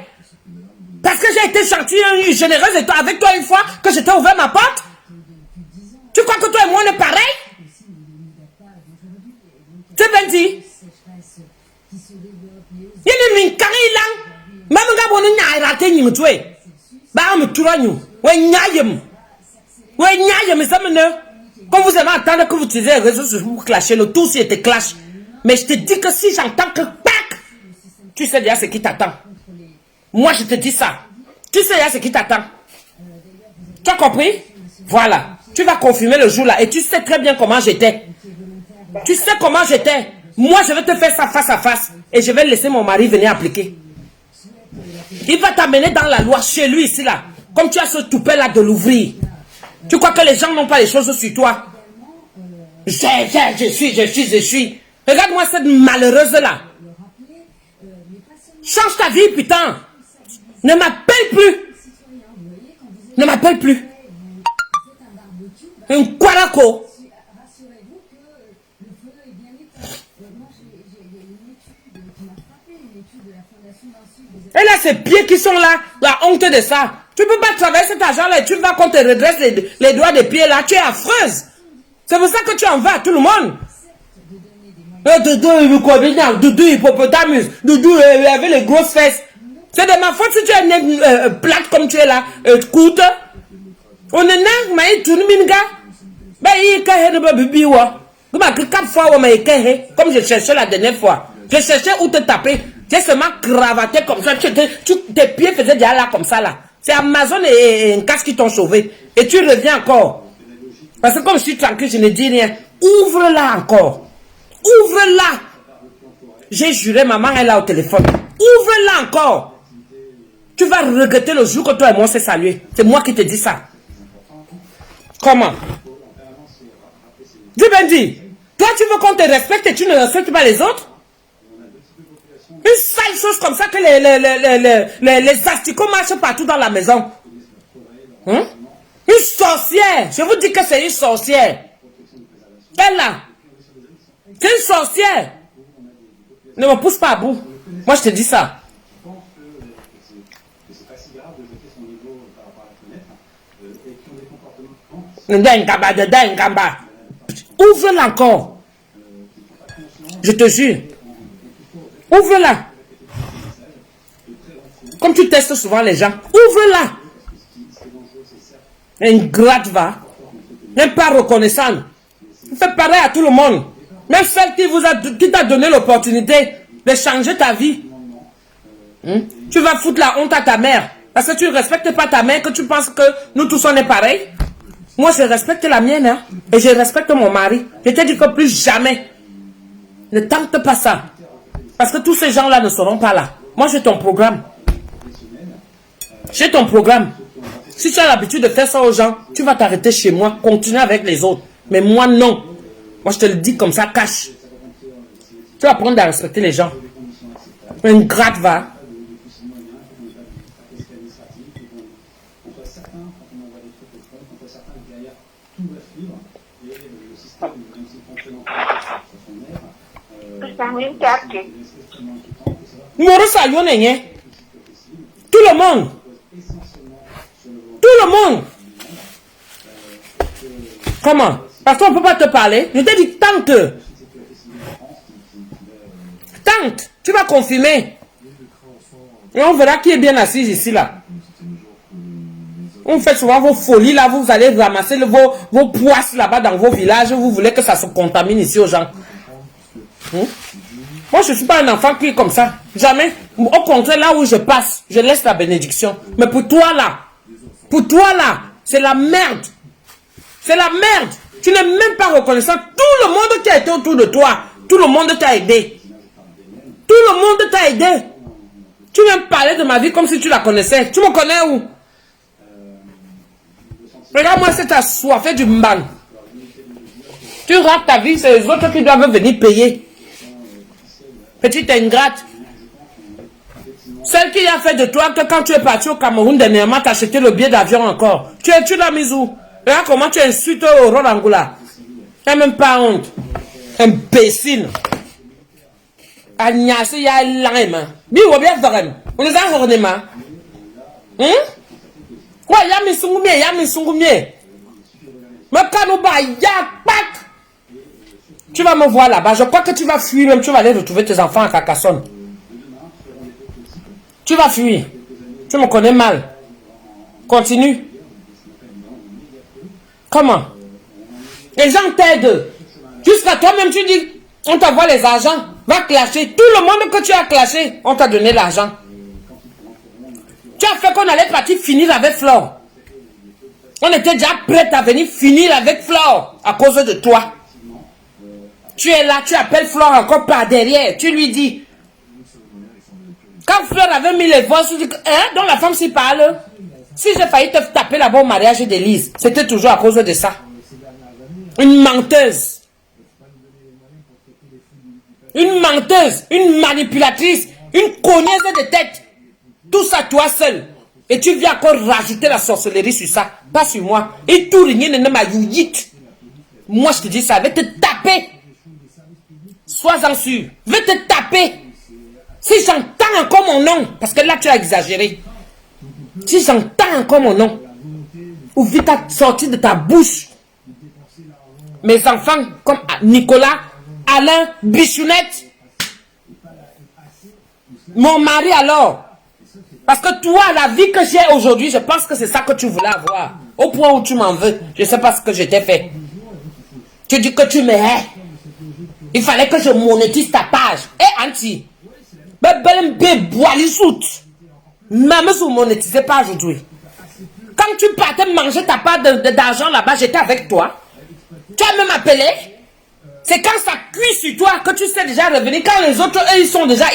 Parce que j'ai été gentille, généreuse et avec toi une fois que je t'ai ouvert ma porte? Tu crois que toi et moi on est pareil? Tu bien dit? Il y a une carré là. Même quand on a raté une tuée. Bah, on me tue. Ouais, nyayem. Ouais, nyayem, ça me ne. Quand vous avez entendu que vous utilisez les réseaux sociaux pour clasher, le tout c'était clash. Mais je te dis que si j'entends que pac, tu sais déjà ce qui t'attend. Moi, je te dis ça. Tu sais déjà ce qui t'attend. Tu as compris? Voilà. Tu vas confirmer le jour là et tu sais très bien comment j'étais. Tu sais comment j'étais. Moi, je vais te faire ça face à face et je vais laisser mon mari venir appliquer. Il va t'amener dans la loi chez lui ici là. Comme tu as ce toupet là de l'ouvrir. Tu crois que les gens n'ont pas les choses sur toi? Je suis. Regarde-moi cette malheureuse là. Change ta vie, putain. Ne m'appelle plus. Ne m'appelle plus. Un quarako. Et là, ces pieds qui sont là, la honte de ça. Tu peux pas travailler cet argent-là et tu vas qu'on te redresse les doigts des pieds là. Tu es affreuse. C'est pour ça que tu en vas à tout le monde. Doudou hippopotamus. Doudou avec les grosses fesses. C'est de ma faute si tu es plate comme tu es là. Écoute. On est là, mais tu ne m'as ben, il est bibi wa. Comme je cherchais la dernière fois. Je cherchais où te taper. J'ai seulement cravaté comme ça. Tes pieds faisaient déjà là comme ça là. C'est Amazon et un casque qui t'ont sauvé. Et tu reviens encore. Parce que comme je suis tranquille, je ne dis rien. Ouvre-la encore. Ouvre-la. J'ai juré, maman est là au téléphone. Ouvre-la encore. Tu vas regretter le jour que toi et moi on s'est salué. C'est moi qui te dis ça. Comment? Dis Bendy, toi tu veux qu'on te respecte et tu ne respectes pas les autres? Une sale chose comme ça que les asticots marchent partout dans la maison. Hein? Une sorcière. Je vous dis que c'est une sorcière. Elle là. C'est une sorcière. Ne me pousse pas à bout. Moi je te dis ça. Ouvre-la encore. Je te jure. Ouvre-la. Comme tu testes souvent les gens. Ouvre-la. Ingrate va. Même pas reconnaissante. Fais pareil à tout le monde. Même celle qui t'a donné l'opportunité de changer ta vie. Tu vas foutre la honte à ta mère. Parce que tu ne respectes pas ta mère, que tu penses que nous tous on est pareils. Moi je respecte la mienne. Hein, et je respecte mon mari. Je te dis que plus jamais. Ne tente pas ça. Parce que tous ces gens-là ne seront pas là. Moi j'ai ton programme. J'ai ton programme. Si tu as l'habitude de faire ça aux gens, tu vas t'arrêter chez moi. Continuer avec les autres. Mais moi non. Moi je te le dis comme ça, cache. Tu vas apprendre à respecter les gens. Une gratte va. Tout le monde. Tout le monde. Comment? Parce qu'on ne peut pas te parler. Je t'ai dit tente. Tente. Tu vas confirmer. Et on verra qui est bien assis ici là. On fait souvent vos folies là. Vous allez ramasser vos poisses là-bas dans vos villages. Vous voulez que ça se contamine ici aux gens. Moi, je ne suis pas un enfant qui est comme ça. Jamais. Au contraire, là où je passe, je laisse la bénédiction. Mais pour toi là, c'est la merde. C'est la merde. Tu n'es même pas reconnaissant. Tout le monde qui a été autour de toi, tout le monde t'a aidé. Tout le monde t'a aidé. Tu viens me parler de ma vie comme si tu la connaissais. Tu me connais où? Regarde-moi cette assoiffée du mban. Tu rates ta vie, c'est les autres qui doivent venir payer. Petite ingrate. Celle qui a fait de toi que quand tu es parti au Cameroun dernièrement, t'as acheté le billet d'avion encore. Tu l'as mis où? Regarde comment tu insultes au Rolangoula. Tu n'as même pas honte. Imbécile. Agnès, il y a l'âme. Biwa bien vraiment. On les a ordonnés. Quoi, il y a mis sungumie. Mais quand il y a pack. Tu vas me voir là-bas. Je crois que tu vas fuir. Même tu vas aller retrouver tes enfants à Carcassonne. Tu vas fuir. Tu me connais mal. Continue. Comment? Les gens t'aident. Jusqu'à toi-même, tu dis, on t'envoie les argents. Va clasher. Tout le monde que tu as clashé, on t'a donné l'argent. Tu as fait qu'on allait partir finir avec Flore. On était déjà prêt à venir finir avec Flore à cause de toi. Tu es là, tu appelles Flore encore par derrière. Tu lui dis. Quand Fleur avait mis les voix, tu dis, hein, donc la femme s'y parle. Si j'ai failli te taper là-bas au mariage d'Élise, c'était toujours à cause de ça. Une menteuse. Une menteuse, une manipulatrice, une cognaise de tête. Tout ça toi seul. Et tu viens encore rajouter la sorcellerie sur ça. Pas sur moi. Et tout rien ne m'a youyit. Moi je te dis ça, je vais te taper. Sois-en sûr. Je vais te taper. Si j'entends encore mon nom, parce que là tu as exagéré. Si j'entends encore mon nom, ou vite à sortir de ta bouche. Mes enfants comme Nicolas, Alain, Bichounette, mon mari alors. Parce que toi, la vie que j'ai aujourd'hui, je pense que c'est ça que tu voulais avoir. Au point où tu m'en veux, je ne sais pas ce que je t'ai fait. Tu dis que tu me hais. Il fallait que je monétise ta page. Eh, Anti, même si vous ne monétisez pas aujourd'hui. Quand tu partais manger ta part d'argent là-bas, j'étais avec toi. Tu as même appelé. C'est quand ça cuit sur toi que tu sais déjà revenir. Quand les autres, eux,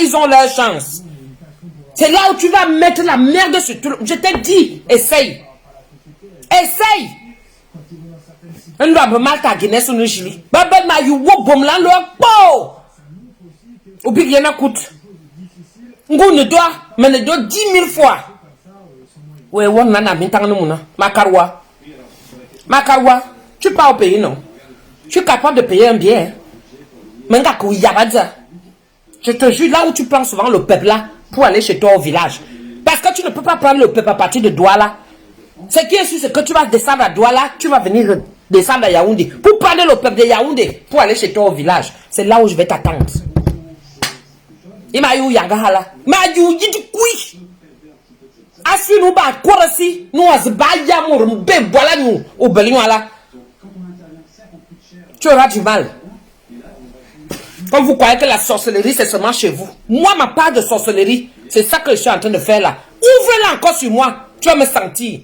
ils ont leur chance. C'est là où tu vas mettre la merde sur tout. Je t'ai dit, essaye. Essaye. On doit me mal ta Guinée sur le Chili. Baba ma you wo bom la lo po. Ou bien y'en a coûte. Ngou ne doit, mais ne doit 10 000 fois. Ouais, on nana bintang no muna. Makarwa. Makarwa. Tu pars au pays, non? Tu es capable de payer un bien. Mais je te jure, là où tu prends souvent le peuple là, pour aller chez toi au village. Parce que tu ne peux pas prendre le peuple à partir de Douala. Ce qui est sûr, c'est que tu vas descendre à Douala, tu vas venir descendre à Yaoundé. Pour prendre le peuple de Yaoundé, pour aller chez toi au village. C'est là où je vais t'attendre. Il m'a eu Yangahala. M'a eu Yidikoui. Assu nous ba Kouressi, nous Azbaya Mour, Bebola nous, au Belinwala. Tu auras du mal. Comme vous croyez que la sorcellerie, c'est seulement chez vous. Moi, ma part de sorcellerie, c'est ça que je suis en train de faire là. Ouvre-la encore sur moi. Tu vas me sentir.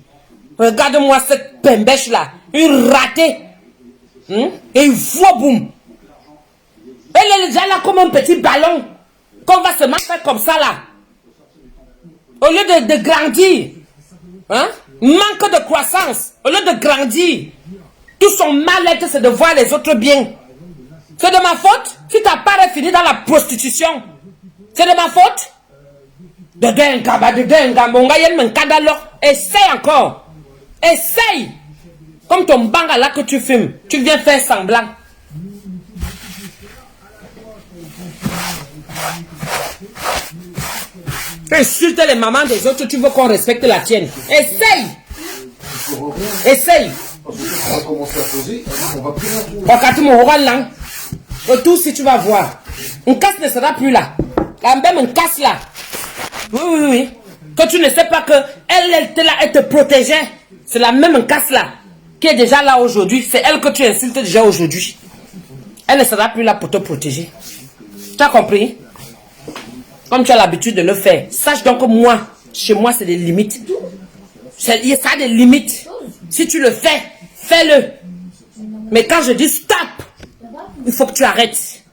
Regarde-moi cette pembèche là. Une ratée. Et une voix boum. Elle est déjà là comme un petit ballon. Qu'on va se mettre comme ça là. Au lieu de grandir. Manque de croissance. Au lieu de grandir. Tout son mal-être, c'est de voir les autres bien. C'est de ma faute si ta part est finie dans la prostitution. C'est de ma faute. De essaye encore. Essaye. Comme ton banga là que tu fumes. Tu viens faire semblant. Insulte les mamans des autres, tu veux qu'on respecte la tienne. Essaye. Essaye. Parce que on va commencer à poser, on va plus rien trouver. Tout si tu vas voir. Une casse ne sera plus là. La même une casse là. Oui. Que tu ne sais pas que elle était là, elle te protégeait. C'est la même casse là. Qui est déjà là aujourd'hui. C'est elle que tu insultes déjà aujourd'hui. Elle ne sera plus là pour te protéger. Tu as compris? Comme tu as l'habitude de le faire. Sache donc que moi, chez moi, c'est des limites. Ça a des limites. Si tu le fais, fais-le. Mais quand je dis stop, il faut que tu arrêtes.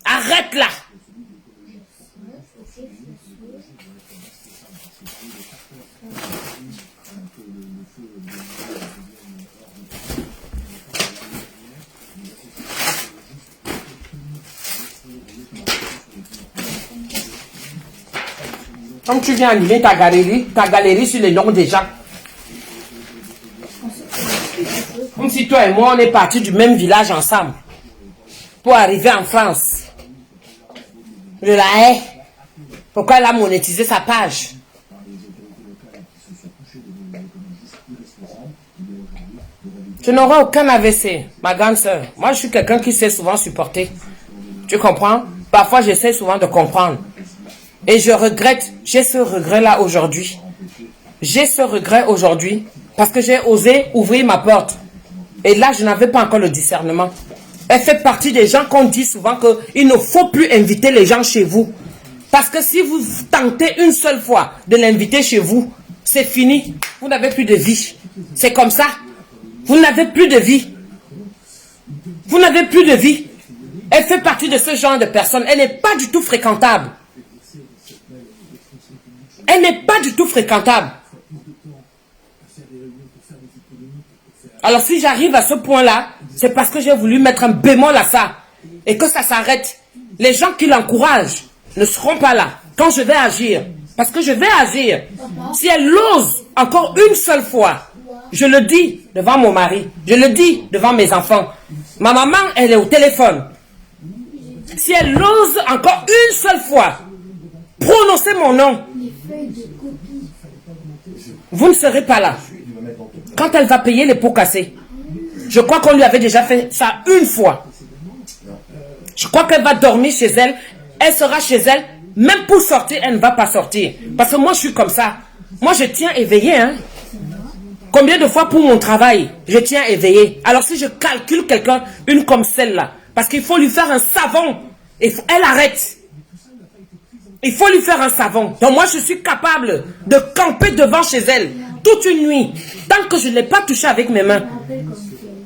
Arrête là. Comme tu viens animer ta galerie sur les noms des gens. Comme si toi et moi, on est partis du même village ensemble. Pour arriver en France. Je la hais. Pourquoi elle a monétisé sa page? Tu n'auras aucun AVC, ma grande soeur. Moi, je suis quelqu'un qui sait souvent supporter. Tu comprends? Parfois, j'essaie souvent de comprendre. Et je regrette, j'ai ce regret-là aujourd'hui. J'ai ce regret aujourd'hui parce que j'ai osé ouvrir ma porte. Et là, je n'avais pas encore le discernement. Elle fait partie des gens qu'on dit souvent qu'il ne faut plus inviter les gens chez vous. Parce que si vous tentez une seule fois de l'inviter chez vous, c'est fini. Vous n'avez plus de vie. C'est comme ça. Vous n'avez plus de vie. Vous n'avez plus de vie. Elle fait partie de ce genre de personnes. Elle n'est pas du tout fréquentable. Elle n'est pas du tout fréquentable. Alors si j'arrive à ce point-là, c'est parce que j'ai voulu mettre un bémol à ça. Et que ça s'arrête. Les gens qui l'encouragent ne seront pas là. Quand je vais agir. Parce que je vais agir. Si elle ose encore une seule fois, je le dis devant mon mari. Je le dis devant mes enfants. Ma maman, elle est au téléphone. Si elle ose encore une seule fois prononcer mon nom, vous ne serez pas là. Quand elle va payer les pots cassés. Je crois qu'on lui avait déjà fait ça une fois. Je crois qu'elle va dormir chez elle. Elle sera chez elle. Même pour sortir, elle ne va pas sortir. Parce que moi, je suis comme ça. Moi, je tiens éveillé. Hein? Combien de fois pour mon travail, je tiens éveillé. Alors si je calcule quelqu'un, une comme celle-là, parce qu'il faut lui faire un savon. Elle arrête. Il faut lui faire un savon. Donc moi, je suis capable de camper devant chez elle toute une nuit. Tant que je ne l'ai pas touchée avec mes mains,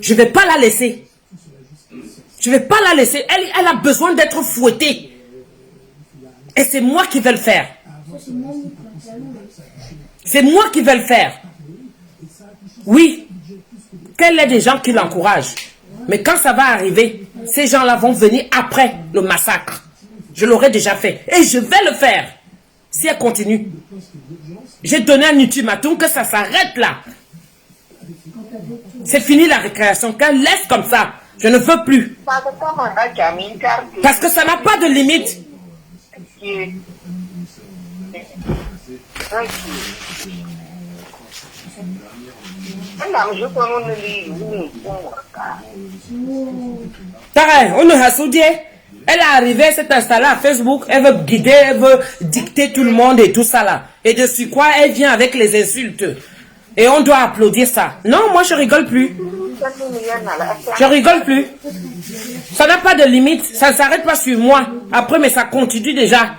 je ne vais pas la laisser. Je ne vais pas la laisser. Elle a besoin d'être fouettée. Et c'est moi qui vais le faire. C'est moi qui vais le faire. Oui. Qu'elle ait des gens qui l'encouragent. Mais quand ça va arriver, ces gens-là vont venir après le massacre. Je l'aurais déjà fait. Et je vais le faire. Si elle continue. J'ai donné un ultimatum que ça s'arrête là. C'est fini la récréation. Qu'elle laisse comme ça. Je ne veux plus. Parce que ça n'a pas de limite. On a soudé. Elle est arrivée, elle s'est installée à Facebook, elle veut guider, elle veut dicter tout le monde et tout ça là. Et dessus quoi, elle vient avec les insultes. Et on doit applaudir ça. Non, moi je rigole plus. Je rigole plus. Ça n'a pas de limite, ça ne s'arrête pas sur moi. Après, mais ça continue déjà.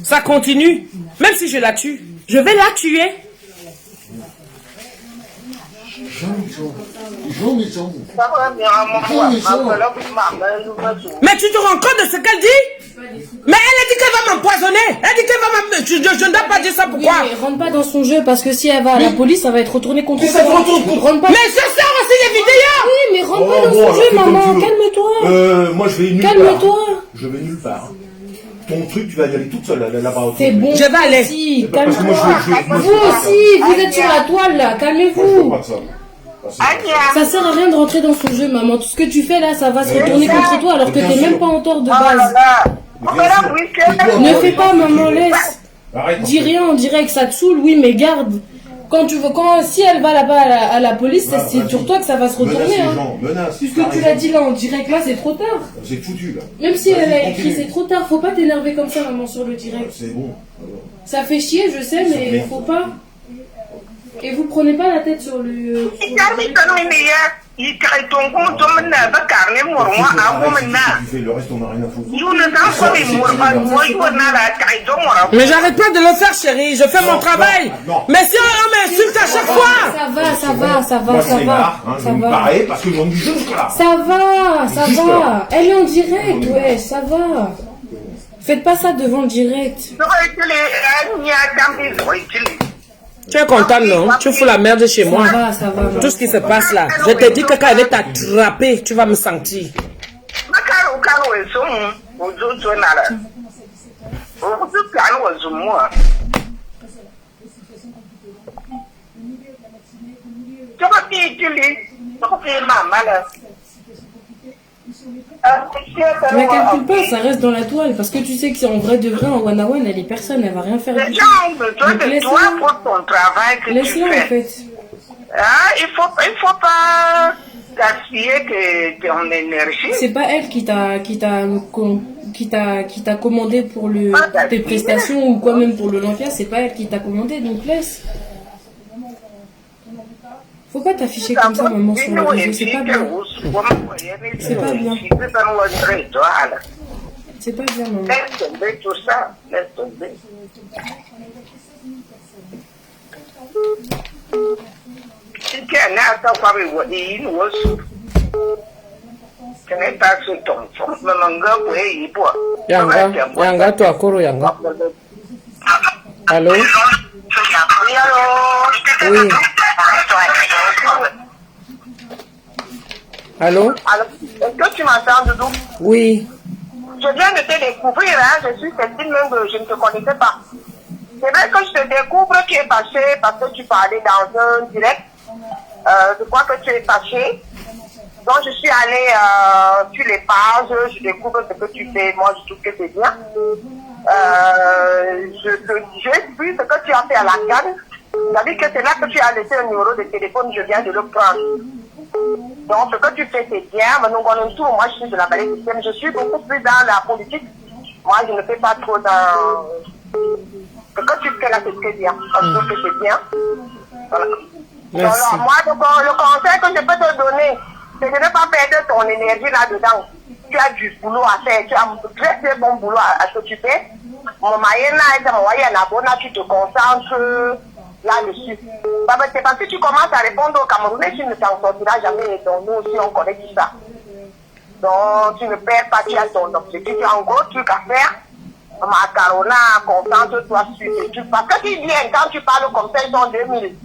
Ça continue. Même si je la tue, je vais la tuer. Mais tu te rends compte de ce qu'elle dit? Mais elle a dit qu'elle va m'empoisonner. Elle dit qu'elle va m'empoisonner. Je ne dois pas dire ça, pourquoi? Oui, mais rentre pas dans son jeu parce que si elle va à la police, ça va être retourné contre toi. Rentre pas. Mais je sors aussi les vidéos. Oui, mais rentre pas dans son jeu, maman. Calme-toi. Moi je vais nulle part. Calme-toi. Je vais nulle part. Ton truc, tu vas y aller toute seule là-bas. C'est bon. Je vais aller. Si, calme-toi. Vous aussi, vous êtes sur la toile là. Calmez-vous. Ça sert à rien de rentrer dans son jeu, maman. Tout ce que tu fais là, ça va se retourner contre toi alors que t'es même pas en tort de base. Ne fais pas, maman, laisse. Dis rien, on dirait que ça te saoule, oui, mais garde. Si elle va là-bas à la police, c'est sur toi que ça va se retourner. Puisque tu l'as dit là, on dirait que là, c'est trop tard. C'est foutu là. Même si elle a écrit, c'est trop tard. Faut pas t'énerver comme ça, maman, sur le direct. C'est bon. Ça fait chier, je sais, mais faut pas. Et vous prenez pas la tête sur le... Tu fais le reste, on n'a rien à foutre. Mais j'arrête pas de le faire, chérie. Je fais mon travail. Mais si on m'insulte à chaque fois. Ça va. Parce que j'en dis jusque-là. Ça va. Elle est en direct, ouais, ça va. Faites pas ça devant le direct. Tu es contente, non? Tu fous la merde chez moi. Ça va. Tout ce qui se passe là. Je te dis que quand elle va t'attraper, tu vas me sentir. Mais calcule pas, ça reste dans la toile. Parce que tu sais que c'est en vrai de vrai, en one-on-one, elle est personne, elle va rien faire. Les gens ont besoin de toi pour ton travail que tu Laisse-la fais. en fait. Il faut pas gaspiller ton énergie. C'est pas elle qui t'a commandé pour tes prestations ou quoi même pour l'Olympia, c'est pas elle qui t'a commandé, donc laisse. Faut pas t'afficher comme ça, maman, sur le réseau, c'est pas bien. C'est pas bien. C'est pas bien, maman. Laisse tomber tout ça, laisse tomber. Si tu es là, tu vas voir une chose. Tu n'es pas sur ton fond. Maman, il boit. Yanga, toi, Koro, Yanga. Allô? Oui. Allô? Est-ce que tu m'entends, Doudou? Oui. Je viens de te découvrir, hein. Je suis certaine même que je ne te connaissais pas. C'est vrai que je te découvre, tu es fâché parce que tu parlais dans un direct. Je crois que tu es fâché. Donc je suis allée sur les pages, je découvre ce que tu fais. Moi, je trouve que c'est bien. J'ai vu ce que tu as fait à la canne. C'est-à-dire que c'est là que tu as laissé un numéro de téléphone, je viens de le prendre. Donc ce que tu fais, c'est bien. Mais nous, moi, je suis de la vallée système. Je suis beaucoup plus dans la politique. Moi, je ne fais pas trop dans... Ce que tu fais là, c'est très bien. Je trouve que c'est bien. Voilà. Merci. Alors, moi, le conseil que je peux te donner, c'est de ne pas perdre ton énergie là-dedans. Tu as du boulot à faire. Tu as un très très bon boulot à ce que tu fais. Tu te concentres là-dessus. C'est parce que tu commences à répondre aux Camerounais, tu ne t'en sortiras jamais. Donc nous aussi, on connaît tout ça. Donc, tu ne perds pas, tu as ton objectif. Tu as un gros truc à faire. Macarona, concentre-toi sur ce truc. Parce que tu viens, quand tu parles comme ça, ils sont 2000.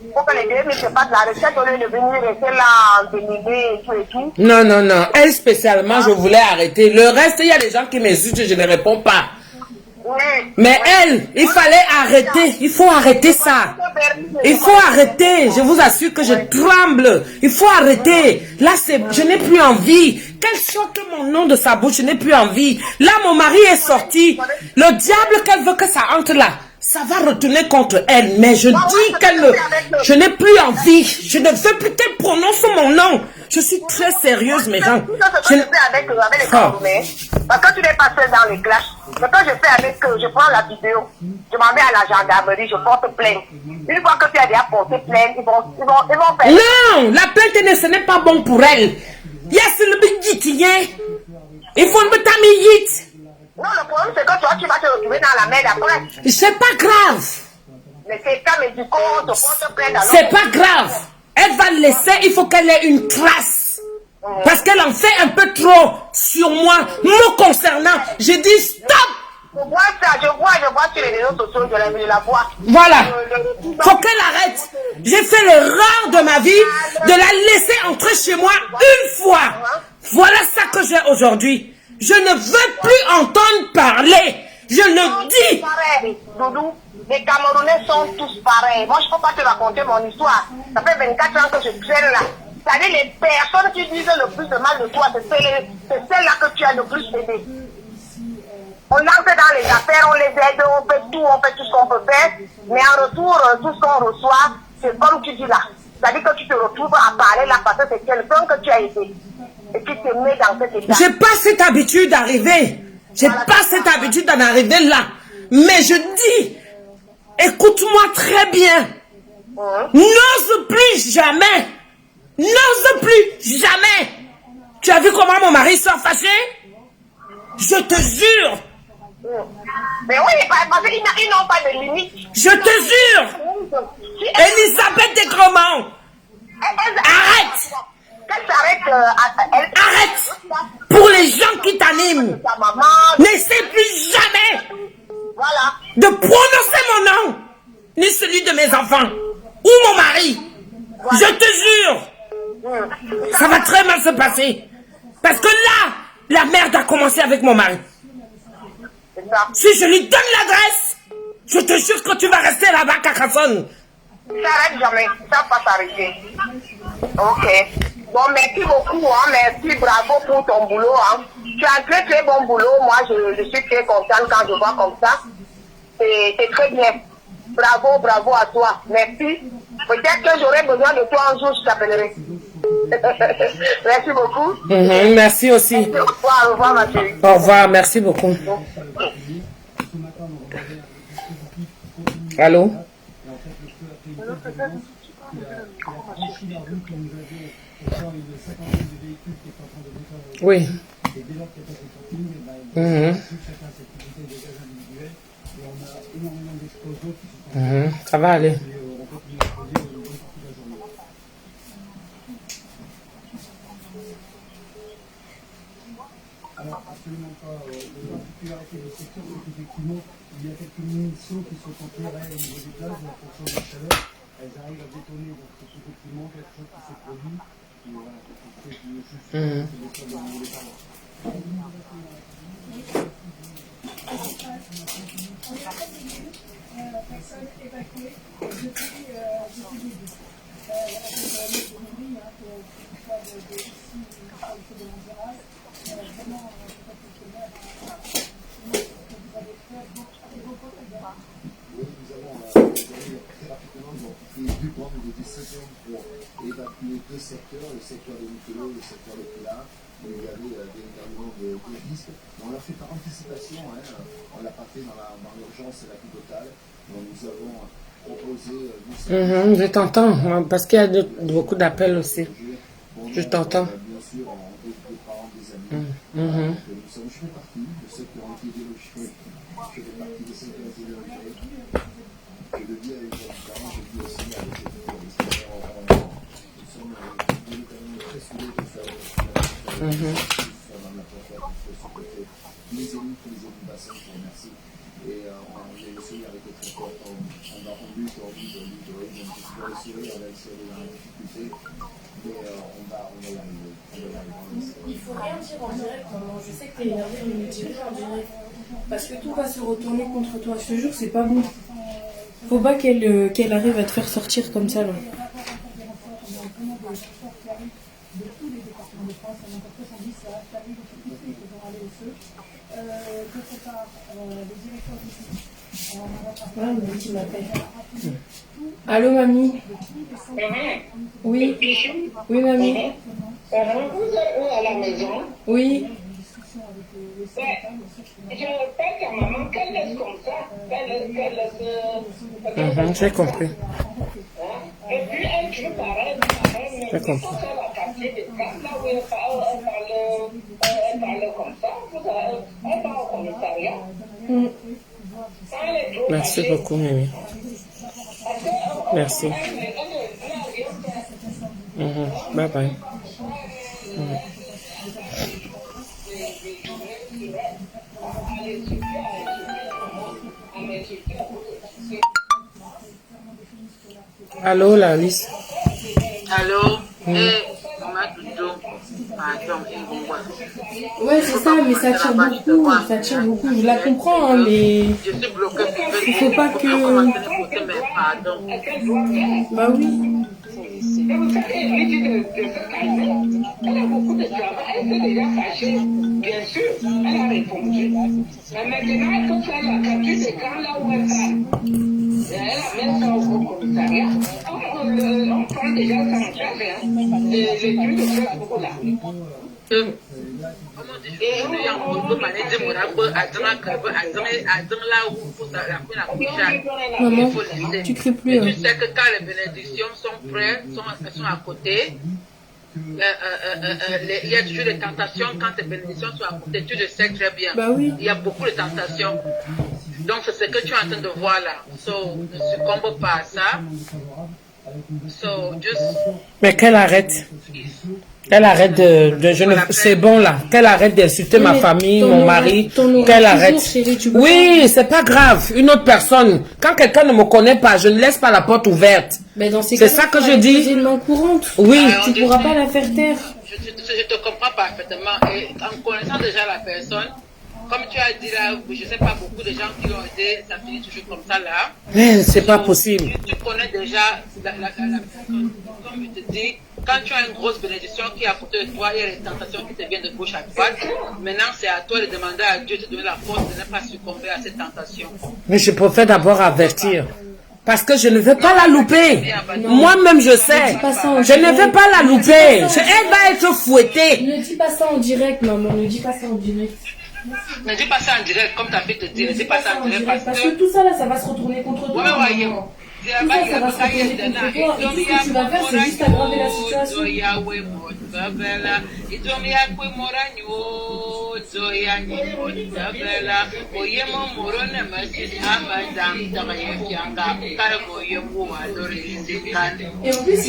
Il faut que les 2000 se fassent la recette au lieu de venir rester là en dénigrer et tout et tout. Non, non, non. Elle spécialement, je voulais arrêter. Le reste, il y a des gens qui m'insultent et je ne réponds pas. Oui. Mais elle, il fallait arrêter. Il faut arrêter ça. Il faut arrêter. Je vous assure que je tremble. Il faut arrêter. Là, je n'ai plus envie. Qu'elle sorte mon nom de sa bouche, je n'ai plus envie. Là, mon mari est sorti. Le diable qu'elle veut que ça entre là, ça va retourner contre elle. Mais je dis je n'ai plus envie. Je ne veux plus qu'elle prononce mon nom. Je suis très sérieuse, mes gens. Je fais avec les Camerounais. Parce que tu n'es pas seul dans les clashs. Ce que je fais avec eux, je prends la vidéo, je m'en vais à la gendarmerie, je porte plainte. Une fois que tu as déjà porté plainte, ils vont faire. Non, la plainte, ce n'est pas bon pour elle. Yes, le bigit, il faut me tamiyit. Non, le problème, c'est que toi, tu vas te retrouver dans la merde après. C'est pas grave. Mais c'est quand même du coup, on te porte plainte alors. C'est pas grave. Elle va laisser, il faut qu'elle ait une trace. Parce qu'elle en fait un peu trop sur moi, me concernant. Je dis stop. Je vois ça, je vois sur les réseaux sociaux, je la vois. Voilà. Faut qu'elle arrête. J'ai fait l'erreur de ma vie de la laisser entrer chez moi une fois. Voilà ça que j'ai aujourd'hui. Je ne veux plus entendre parler. Je le dis. Doudou, les Camerounais sont tous pareils. Moi, je ne peux pas te raconter mon histoire. Ça fait 24 ans que je traîne là. C'est-à-dire les personnes qui disent le plus de mal de toi, c'est celles-là que tu as le plus aidé. On entre dans les affaires, on les aide, on fait tout ce qu'on peut faire. Mais en retour, tout ce qu'on reçoit, c'est comme tu dis là. C'est-à-dire que tu te retrouves à parler là parce que c'est quelqu'un que tu as aidé. Et qui te met dans cet état. J'ai pas cette habitude d'arriver. J'ai pas cette habitude d'en arriver là. Mais je dis, écoute-moi très bien. N'ose plus jamais. N'ose plus jamais. Tu as vu comment mon mari sort fâché? Je te jure. Mais oui, parce qu'ils n'ont pas de limite. Je te jure. Elisabeth Desgromans. Arrête. Qu'elle s'arrête. Arrête. Pour les gens qui t'animent. N'essaie plus jamais de prononcer mon nom. Ni celui de mes enfants. Ou mon mari. Je te jure. Ça va très mal se passer. Parce que là, la merde a commencé avec mon mari. Si je lui donne l'adresse, je te jure que tu vas rester là-bas, Carcassonne. Ça n'arrête jamais. Ça va pas s'arrêter. Ok. Bon, merci beaucoup. Hein. Merci, bravo pour ton boulot. Hein. Tu as un très très bon boulot. Moi, je suis très contente quand je vois comme ça. C'est très bien. Bravo, bravo à toi. Merci. Peut-être que j'aurai besoin de toi un jour, je t'appellerai. Merci beaucoup. Merci aussi. Au revoir, ma chérie. Au revoir, merci beaucoup. Allô? Oui. Ça va aller. Alors, absolument pas. La particularité du secteur, c'est qu'effectivement, il y a quelques munitions qui sont tempérées au niveau des plages, en fonction de la chaleur, elles arrivent à détonner. Donc, c'est effectivement quelque chose qui s'est produit. Et voilà, c'est juste c'est l'histoire de les parents. Personnes évacuées depuis le début. Du plan de 17 ans pour évacuer deux secteurs, le secteur de Nicolas et le secteur de Pilar. Il y avait véritablement de risques. On l'a fait par anticipation, hein. On l'a pas fait dans l'urgence la plus totale. Donc nous avons proposé... Je t'entends, parce qu'il y a beaucoup d'appels aussi. Je t'entends. Bien sûr, des parents, des amis. Je fais partie de ceux qui ont été délogés. Je fais partie de ceux qui ont été délogés. Je le dis avec les parents, je le dis aussi avec les journalistes. Nous sommes véritablement très soudés de faire Les élus bassins, je vous remercie. Et on est le sourire avec le traiteur. On lutte, donc je dois le sourire, on a le sourire dans la difficulté. Mais on va y arriver. Il faut rien dire en direct, maman. Je sais que t'es énervée, mais ne dis rien en direct. Parce que tout va se retourner contre toi. Je te jure, c'est pas bon. Faut pas qu'elle arrive à te faire sortir comme ça, là. Ah, mais qui m'appelle. Allô, mamie? Oui. Oui, mamie. Vous êtes où à la maison? Oui. Je répète à maman qu'elle laisse comme ça. J'ai compris. Et puis elle joue pareil. J'ai compris. Là où elle parle comme ça, elle va au commissariat. Merci beaucoup, Mimi. Merci. Bye bye. Allô, la Alice. Allô? Ouais, c'est ça, mais ça tire beaucoup. Ça tire beaucoup. Je la comprends, hein, mais. Je suis bloquée. Il faut pas que. Bah oui. Et vous savez, il dit de se calmer. Elle a beaucoup de travail. Elle s'est déjà fâchée. Bien sûr, elle a répondu. Mais maintenant, il faut faire la capture de camp là où elle va. Elle a même ça au commissariat. On prend déjà ça en charge. Les trucs de faire beaucoup là. Maman, tu cries plus. Tu sais que quand les bénédictions sont prêtes, sont à côté, il y a toujours des tentations quand les bénédictions sont à côté. Tu le sais très bien. Bah oui. Il y a beaucoup de tentations. Donc c'est ce que tu es en train de voir là. So, ne succombe pas à ça. So, just... Mais qu'elle arrête. Qu'elle arrête c'est bon là. Qu'elle arrête d'insulter ma famille, mon mari. Qu'elle arrête. Oui, c'est pas grave. Une autre personne. Quand quelqu'un ne me connaît pas, je ne laisse pas la porte ouverte. C'est ça que je dis. Oui. Tu ne pourras pas la faire taire. Je te comprends parfaitement. Et en connaissant déjà la personne, comme tu as dit là, je ne sais pas beaucoup de gens qui ont aidé, ça finit toujours comme ça là. C'est pas possible. Tu connais déjà comme je te dis, quand tu as une grosse bénédiction qui est à côté de toi, il y a les tentations qui te viennent de gauche à droite. Maintenant, c'est à toi de demander à Dieu de te donner la force de ne pas succomber à ces tentations. Mais je préfère d'abord avertir. Parce que je ne veux pas la louper. Moi-même, je sais. Je ne veux pas la louper. Elle va être fouettée. Ne dis pas ça en direct, maman. Ne dis pas ça en direct. Ne dis pas ça en direct, comme ta fille te dit. Ne dis pas ça en direct parce que tout ça là, ça va se retourner contre toi. Oui, voyez. Tout ça, ça va se retourner contre toi. Et tout ce que tu vas faire, c'est juste aggraver la situation. Et en plus,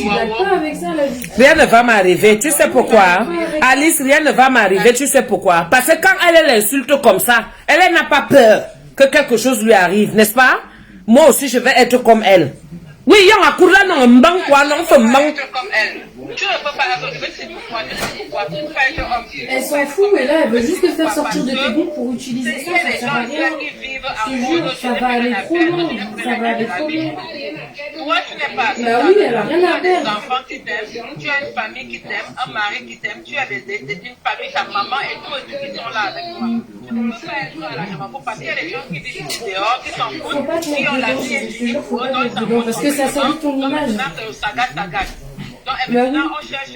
il n'a pas avec ça la justice. Rien ne va m'arriver, tu sais pourquoi? Alice, rien ne va m'arriver, tu sais pourquoi? Parce que quand elle l'insulte comme ça, elle n'a pas peur que quelque chose lui arrive, n'est-ce pas? Moi aussi, je vais être comme elle. Oui, il y a un cours là, non, un banc, quoi, non, comme elle. Tu ne peux pas la elle s'en fout, mais là, elle veut juste te faire sortir de tes bons pour utiliser ça, ça sert à rien. Je te jure, ça va aller trop loin. Ça va aller trop loin. Toi, tu n'es pas ça. Bah oui, elle a rien à perdre. Tu as des perdre. enfants qui t'aiment, tu as une famille qui t'aime, un mari qui t'aime, tu as une famille, ta maman et tous qui sont là avec toi. Tu ne peux pas être à la chambre parce qu'il y a des gens qui vivent dehors, qui s'en foutent, qui ont la vie infinie pour eux, donc ils s'en foutent. Parce que ça salit ton image. Donc maintenant, on cherche.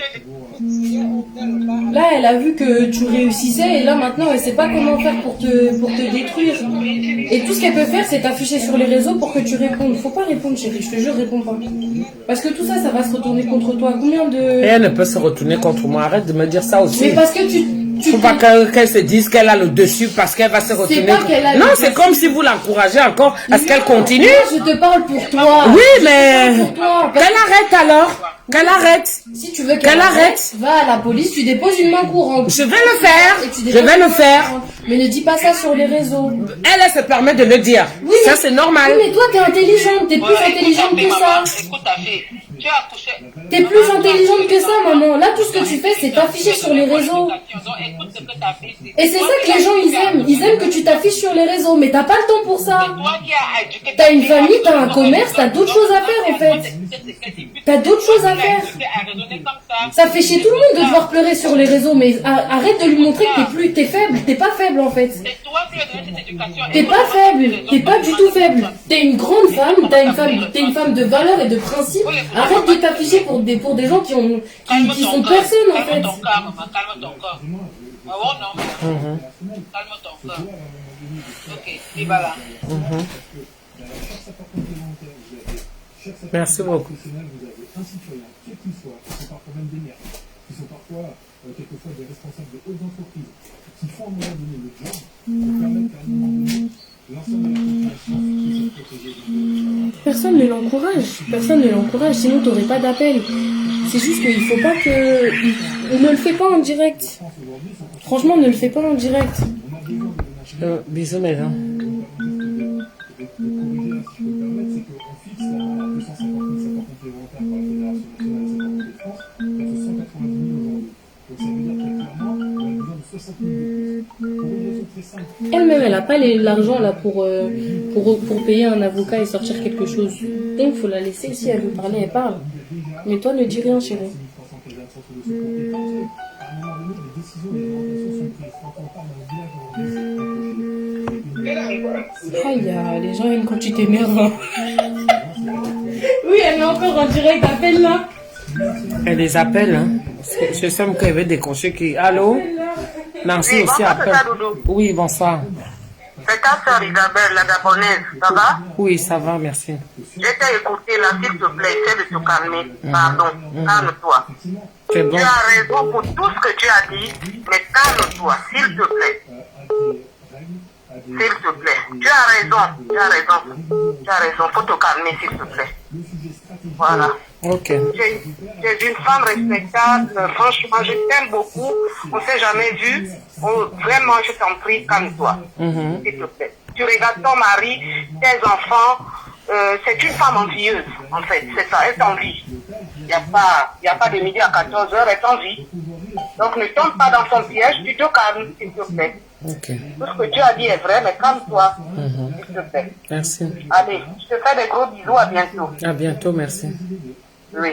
Là, elle a vu que tu réussissais et là maintenant, elle sait pas comment faire pour te détruire. Et tout ce qu'elle peut faire, c'est t'afficher sur les réseaux pour que tu répondes. Faut pas répondre, chérie. Je te jure, réponds pas. Parce que tout ça, ça va se retourner contre toi. Combien de... Elle ne peut se retourner contre moi. Arrête de me dire ça aussi. Mais parce que tu Faut pas qu'elle se dise qu'elle a le dessus parce qu'elle va se retourner. Non, c'est comme si vous l'encouragez encore à ce qu'elle continue. Je te parle pour toi. Oui, mais qu'elle arrête alors. Qu'elle arrête. Si tu veux qu'elle arrête, va à la police, tu déposes une main courante. Je vais le faire. Je vais le faire. Mais ne dis pas ça sur les réseaux. Elle se permet de le dire. Oui, ça, c'est normal. Oui, mais toi, t'es intelligente. T'es plus intelligente que ça. T'es plus intelligente que ça, maman. Là, tout ce que tu fais, c'est t'afficher sur les réseaux. Et c'est ça que les gens, ils aiment. Ils aiment que tu t'affiches sur les réseaux. Mais t'as pas le temps pour ça. T'as une famille, t'as un commerce, t'as d'autres choses à faire, en fait. T'as d'autres choses à faire. Ça fait chier tout le monde de devoir pleurer sur les réseaux. Mais arrête de lui montrer que t'es faible. T'es pas faible, en fait. T'es pas faible. T'es pas du tout faible. T'es une grande femme. T'es une femme de valeur et de principe. Arrête de t'afficher pour des gens qui sont personne, en fait. Calme ton corps. Oh non, calme ton corps. Ok, et voilà. Merci beaucoup. Vous avez un citoyen, quel qu'il soit, qui sont parfois même des maires, qui sont parfois quelquefois des responsables de hautes entreprises, qui font à un moment donné le job pour permettre qu'à un moment donné, l'ensemble de la population puisse être protégée. Personne ne l'encourage. Personne ne l'encourage, sinon tu n'aurais pas d'appel. C'est juste qu'il ne faut pas que... Ne le fais pas en direct. Franchement, ne le fais pas en direct. Bisous, mesdames. Elle-même, elle n'a pas l'argent là pour payer un avocat et sortir quelque chose. Donc, il faut la laisser. Si elle veut parler, elle parle. Mais toi, ne dis rien, chérie. Aïe, les gens aiment quand tu t'énerves. Oui, elle est encore en direct. Appelle-la. Elle les appelle, hein. Je sens qu'elle veut décrocher qui. Allô? Nancy aussi appelle. Oui, bonsoir. C'est ta soeur Isabelle, la gabonaise, ça va? Oui, ça va, merci. Je t'ai écouté là, s'il te plaît, essaie de te calmer. Pardon, calme-toi. C'est bon. Tu as raison pour tout ce que tu as dit, mais calme-toi, s'il te plaît. S'il te plaît. Tu as raison, faut te calmer, s'il te plaît. Voilà. Ok. Tu es une femme respectable, franchement, je t'aime beaucoup. On ne s'est jamais vu. Oh, vraiment, je t'en prie, calme-toi. S'il te plaît. Tu regardes ton mari, tes enfants. C'est une femme envieuse, en fait. C'est ça, elle t'envie. Il n'y a pas de midi à 14h, elle t'envie. Donc ne tombe pas dans son piège, tu te calmes, s'il te plaît. Ok. Tout ce que tu as dit est vrai, mais calme-toi, s'il te plaît. Merci. Allez, je te fais des gros bisous, à bientôt. À bientôt, merci. Oui.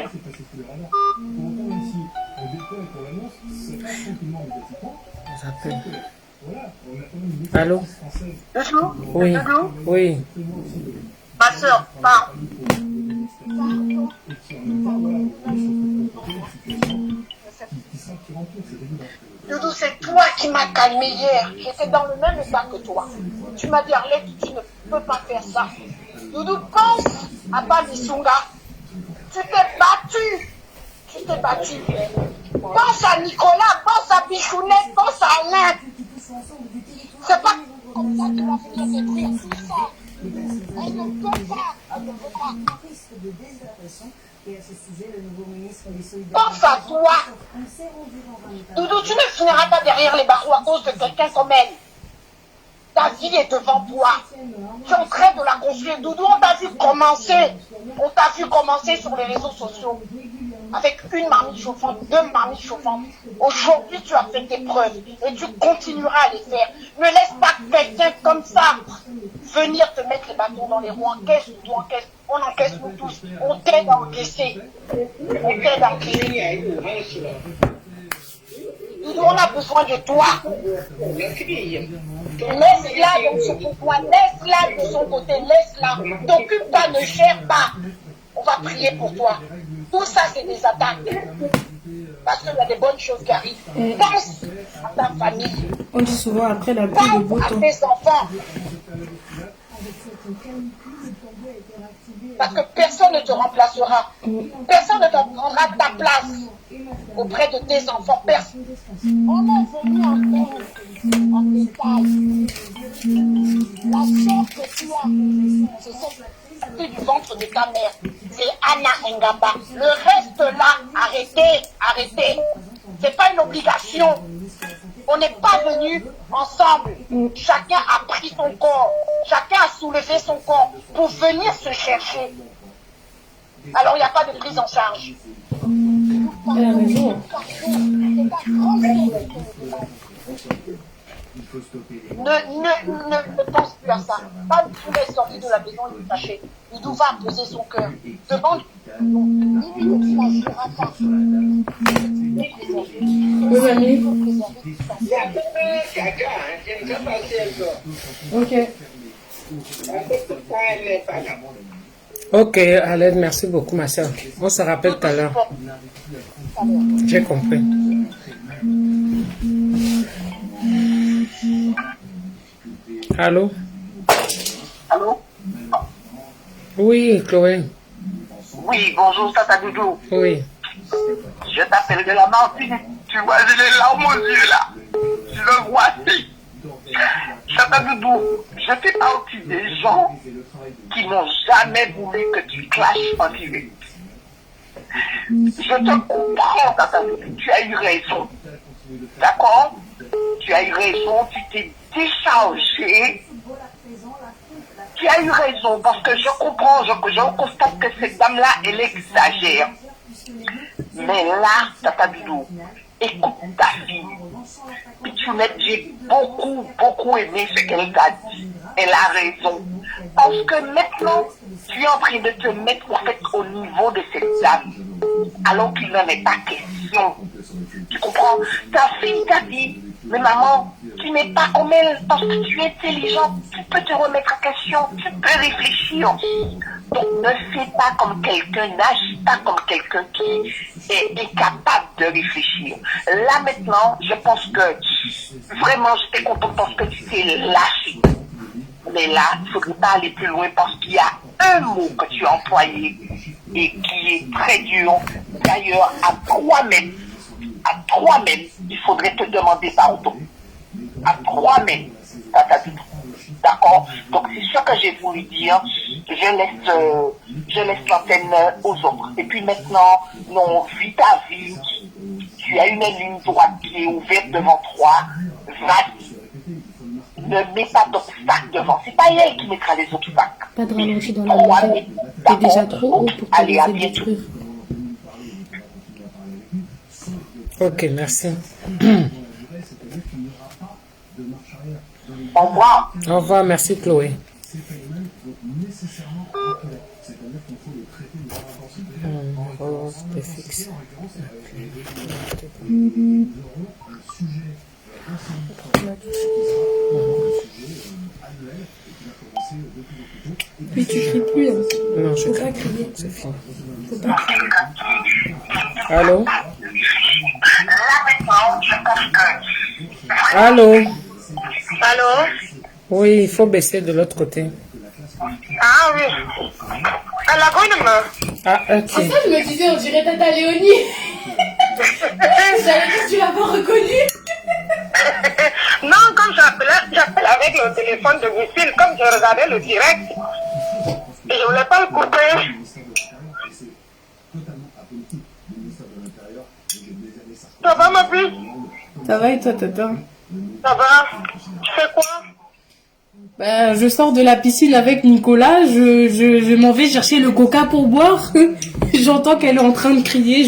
J'appelle. Allô? Doudou? Oui. Doudou? Oui. Ma soeur, parle. Doudou, c'est toi qui m'as calmé hier. J'étais dans le même état que toi. Tu m'as dit, Arlette, tu ne peux pas faire ça. Doudou, pense à Bamisunga. Tu t'es battu. Pense à Nicolas, pense à Bichounette, pense à Alain. C'est pas comme ça que va venir détruire tout ça. Elle ne peut pas. Pense à toi. Doudou, tu ne finiras pas derrière les barreaux à cause de quelqu'un comme elle. Ta vie est devant toi. Tu es en train de la construire. Doudou, on t'a vu commencer. On t'a vu commencer sur les réseaux sociaux. Avec une marmite chauffante, 2 marmites chauffantes. Aujourd'hui, tu as fait tes preuves. Et tu continueras à les faire. Ne laisse pas quelqu'un comme ça venir te mettre les bâtons dans les roues. Encaisse, Doudou, encaisse. On encaisse nous tous. On t'aide à encaisser. Doudou, on a besoin de toi. Laisse-la dans ce pourquoi. Laisse-la de son côté. Laisse-la. T'occupe-toi, ne gère pas. On va prier pour toi. Tout ça, c'est des attaques. Parce qu'il y a des bonnes choses qui arrivent. Pense à ta famille. On dit souvent après la pluie, le beau Pense à temps. tes enfants. Parce que personne ne te remplacera. Personne ne te prendra ta place auprès de tes enfants. On est venu en détail. La sœur que tu as, c'est celle du ventre de ta mère. C'est Anna Ngaba. Le reste là, arrêtez. C'est pas une obligation. On n'est pas venus ensemble. Chacun a pris son corps. Chacun a soulevé son corps pour venir se chercher. Alors il n'y a pas de prise en charge. Elle a raison. Ne pense plus à ça. Pas tous les sorties de la maison, il est fâché. Il va poser son cœur. Demande. Oui, mamie. Ok. Ok, Aled, merci beaucoup, ma soeur. On se rappelle tout à l'heure. J'ai compris. Allô? Allô? Oui, Chloé. Oui, bonjour, Tata Doudou. Oui. Je t'appelle de la Martinique. Tu vois, j'ai les larmes aux yeux là. Tu le vois, c'est. Tata Doudou, je fais partie des gens qui n'ont jamais voulu que tu clashes en direct. Je te comprends, Tata Doudou. Tu as eu raison. D'accord? Tu as eu raison, tu t'es déchargé. Tu as eu raison, parce que je comprends, je constate que cette dame-là, elle exagère. Mais là, Tata Doudou, écoute ta fille. J'ai beaucoup aimé ce qu'elle t'a dit. Elle a raison. Parce que maintenant, tu es en train de te mettre en fait au niveau de cette dame. Alors qu'il n'en est pas question. Tu comprends? Ta fille t'a dit, mais maman, tu n'es pas comme elle parce que tu es intelligente. Tu peux te remettre en question. Tu peux réfléchir. Donc ne fais pas comme quelqu'un, n'agis pas comme quelqu'un qui est incapable de réfléchir. Là maintenant, je pense que vraiment j'étais contente parce que tu t'es lâché. Mais là, il ne faudrait pas aller plus loin parce qu'il y a un mot que tu as employé et qui est très dur. D'ailleurs, à toi-même, il faudrait te demander pardon. À toi-même, d'accord? Donc c'est ce que j'ai voulu dire. Je laisse l'antenne aux autres. Et puis maintenant, non, vis ta vie. Tu as une ligne droite qui est ouverte devant toi. Vas-y. Ne mets pas d'obstacles devant. C'est pas elle qui mettra les obstacles. Pas de ralenti dans la montée. T'es déjà trop haut pour te laisser détruire. Ok, merci. Au revoir. Au revoir, merci Chloé. Puis tu cries plus. Hein. Non, je Faut crie pas crier. C'est fini. Faut pas crier. Allô? Là maintenant, je pense que... Allô? Allô? Oui, il faut baisser de l'autre côté. Ah oui. À la bonne main. Ah, ok. C'est ça, je me disais, on dirait Tata Léonie. J'avais dit que tu l'as pas reconnue. Non, comme j'appelle avec le téléphone de Lucille, comme je regardais le direct, et je voulais pas le couper. Ça va, ma fille? Ça va et toi, Tata? Ça va? Tu fais quoi? Ben, je sors de la piscine avec Nicolas, je m'en vais chercher le coca pour boire. J'entends qu'elle est en train de crier,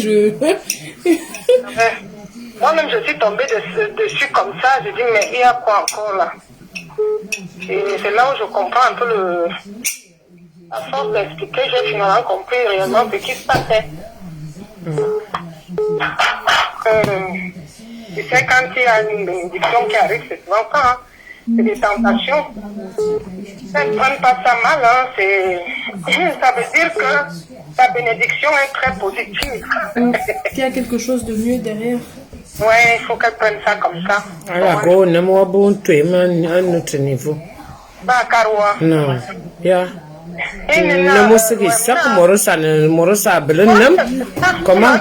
Moi-même, je suis tombée dessus comme ça. Je dis, mais il y a quoi encore là? Et c'est là où je comprends un peu à force d'expliquer, j'ai finalement compris réellement ce qui se passait. Tu sais, quand il y a une bénédiction qui arrive, c'est souvent ça. Hein. C'est des tentations. Ne prennent pas ça mal. Hein. Ça veut dire que ta bénédiction est très positive. qu'il y a quelque chose de mieux derrière. Ouais, il faut qu'elle prenne ça comme ça. Alors, on a un autre niveau. Bah, Karoua. Non, yeah. Ne mosiki sak morosa belenam. Comment?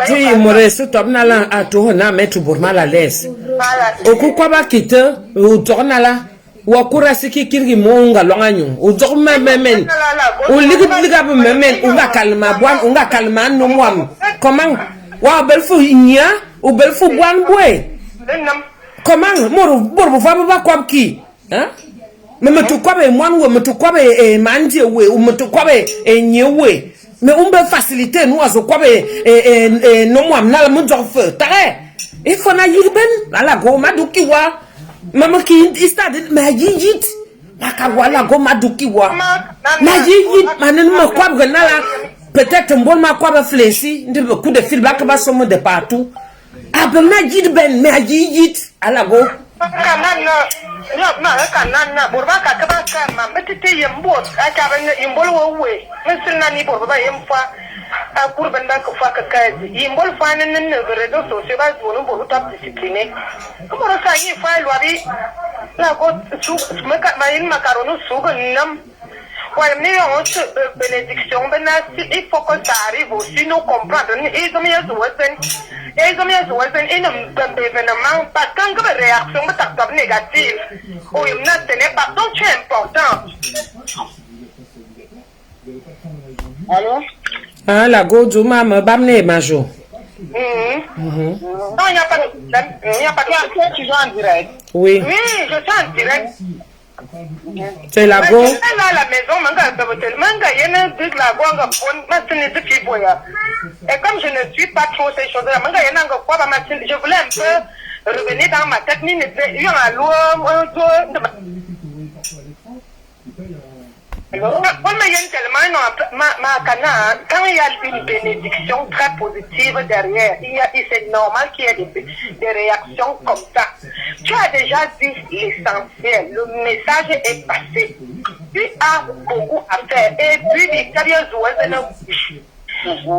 Tu mores top na la atu na mettre bourma la laisse. Oku kwa ba kite u torna la. Wakura siki kirgi monga longanyu. U dorma memen. U liga memen unga kalma no mwam. Comment? Wa belfu inya u belfu bwan boy. Comment? Moro fa ba kwam ki. Hein? Me tu kwabe mwanwe me tu kwabe manje we me tu kwabe nyewe. Me umbe faciliter nous azo kwabe no mwam na la munjo fe. Tare. Il faut na yirben ala go maduki wa. Mama ki istade ma yijit akawala go maduki wa ma yijit manen ma kwa brenala peut-être mbol ma kwa ba flesi ndebe coup de fil ba somme de partout abe ma yijit ben ma yijit ala go kanana burba ka ba ka ma betete yembo aka ban imbol wo we mesin na ni burba yemfa pour benda ko fa ka imbol fa nan ne redo so se ba zo no bo ta discipliné como ro sa yi fa lo abi la go su ma in macarono su nam ouais mais on se bénédiction il faut que ça arrive aussi nous comprendre ils ont mis à et non événement pas quand que réaction mais négative ou il n'a tenu pas donc c'est important. Allô? Ah la go du mama bamne majo. Non, il n'y a pas de problème. Il n'y a pas de problème. Tu joues en direct? Oui. Oui, je suis en direct. C'est la go. Je suis là à la maison, et comme je ne suis pas trop ces choses-là, je voulais un peu revenir dans ma tête. Quand il y a une bénédiction très positive derrière, c'est normal qu'il y ait des réactions comme ça. Tu as déjà dit l'essentiel, le message est passé. Tu as beaucoup à faire. Et puis,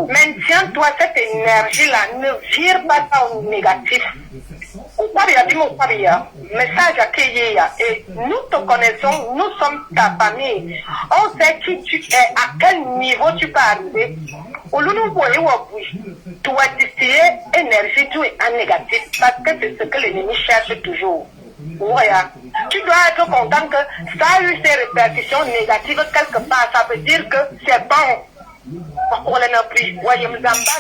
maintiens-toi cette énergie-là, ne vire pas ça au négatif. Message à Kéyéa. Et nous te connaissons, nous sommes ta famille. On sait qui tu es, à quel niveau tu peux arriver. Tu vas distiller énergie, tu es en négatif, parce que c'est ce que l'ennemi cherche toujours. Voilà. Tu dois être content que ça a eu ses répercussions négatives quelque part. Ça veut dire que c'est bon.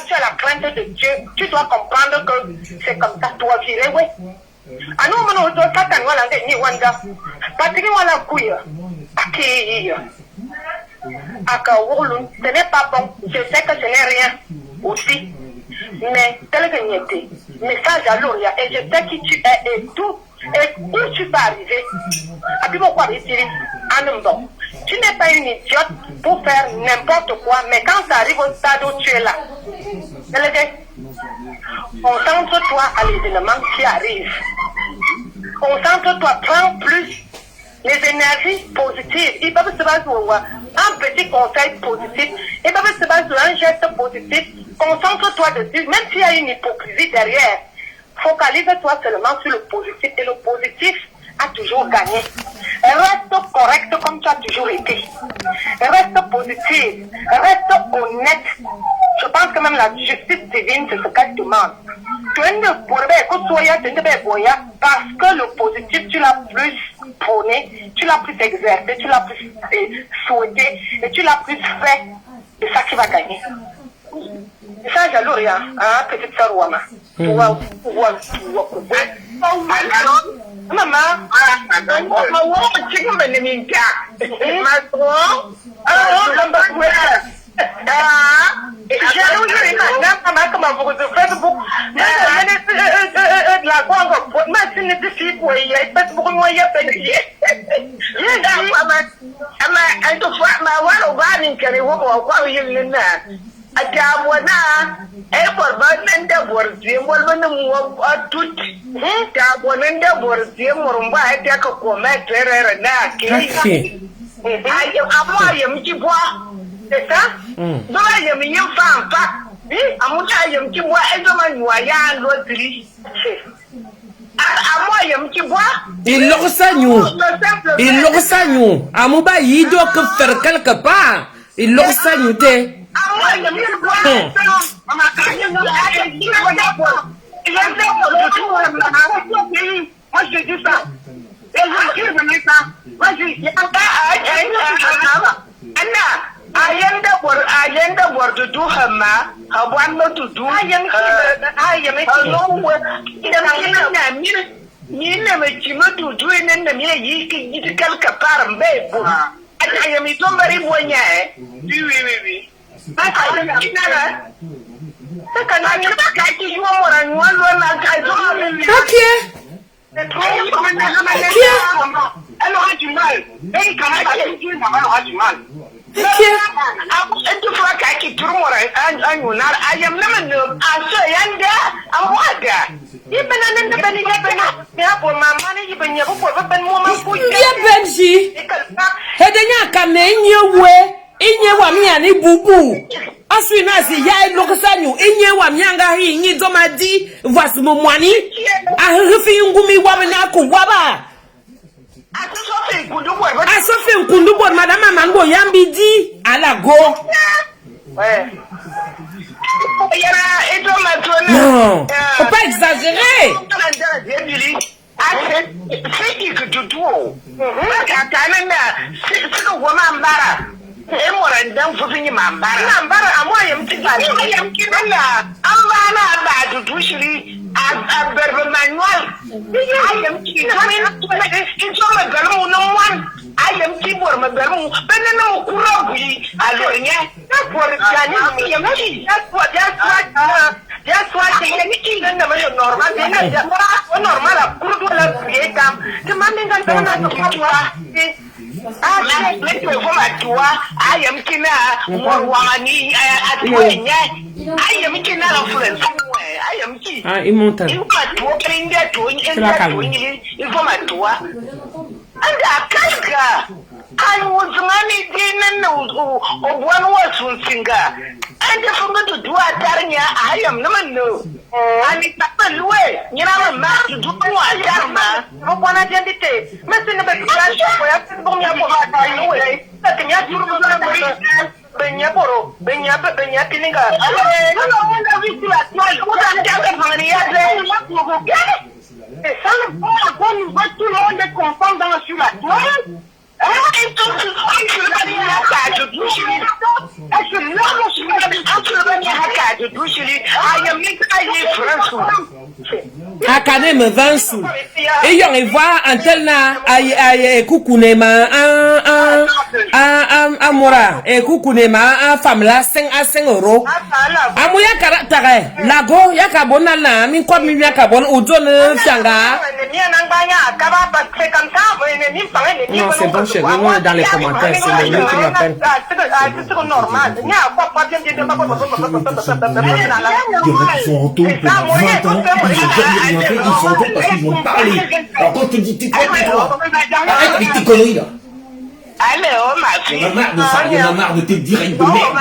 Tu as la crainte de Dieu. Tu dois comprendre que c'est comme ça, tu vas virer, oui. Ah non, mais non, ce n'est pas bon. Je sais que ce n'est rien aussi. Mais tel que n'y était. Message à Loria. Et je sais qui tu es et tout. Et où tu vas arriver. Tu n'es pas une idiote pour faire n'importe quoi, mais quand ça arrive au stade où tu es là, concentre-toi à l'événement qui arrive. Concentre-toi, prends plus les énergies positives. Ils peuvent se baser sur un petit conseil positif. Ils peuvent se baser sur un geste positif. Concentre-toi dessus, même s'il y a une hypocrisie derrière. Focalise-toi seulement sur le positif. Et le positif a toujours gagné. Reste correct comme tu as toujours été. Reste positif. Reste honnête. Je pense que même la justice divine, c'est ce qu'elle demande. Parce que le positif, tu l'as plus prôné, tu l'as plus exercé, tu l'as plus souhaité et tu l'as plus fait. C'est ça qui va gagner. C'est ça, jaloux, hein, petite sœur Ouama. Maman, Ajawana borbanan da borje bolbanin wa tut ta bonan da borje murumba ta ka koma terere na ke ayi amma ya miki bwa ta dole ya min fanfa amuta ya miki bwa e zaman wa ya lotri moi, il y a un petit bois. Il l'orsagne. Amouba, il doit que faire quelque part. Il l'orsagne. Moi, il y a un petit bois. Moi, je dis ça. Et je dis ça. Moi, je dis ça. Ayanda bordo du hama hawan to do ayam ni ne me chimo to do ne me yi kalka param be bo ayam to mari bonya oui ayam kinara kana ni ka ki yo mora nyalo na ka zo Asofe Nkundubo, madame Amango Yambidi à la go. Non, faut pas exagérer. Il monte. I was money dinner or one was singer. And if I'm going to do a Tarnia, I am no man. And it's not the way. You know, a man to do a Tarma. No one identity. Messing about crash for a way. That can you do Benyaporo, Benyapininga. I don't know what I'm telling money. Et ça, on va tout le monde confondre sur la toile. Akane me vansu. Et yon voit un tel na ay kukunema un mora et kukunema un femme là 5 à 5 euros. Amuya karatare lago yakabona na min kwa mi yakabon udon fianga. Non, c'est bon, chérie, on est dans les commentaires, c'est le mieux qui m'appelle. Il y en a qui sont en taux pour 20 ans, ils ont jamais rien fait, ils sont en taux parce qu'ils vont parler. Alors quand je te dis, tais-toi, arrête avec tes conneries là. On a marre de ça, on a marre de tes directs de merde.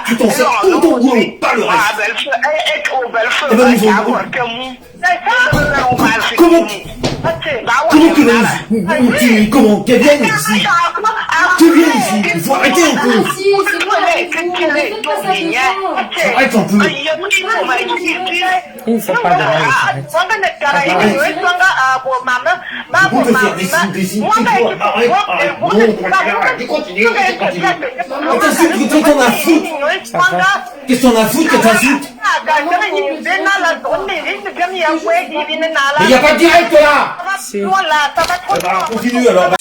Tu t'en sers tout ton boulot, pas le reste. Eh ben nous comment qu'elle vienne ici? Tu viens ici, il faut arrêter un peu. Arrête un peu. Il ne faut pas de Qu'est-ce qu'on a foutu que t'insultes? Mais il n'y a pas de direct là. Si. Continue alors.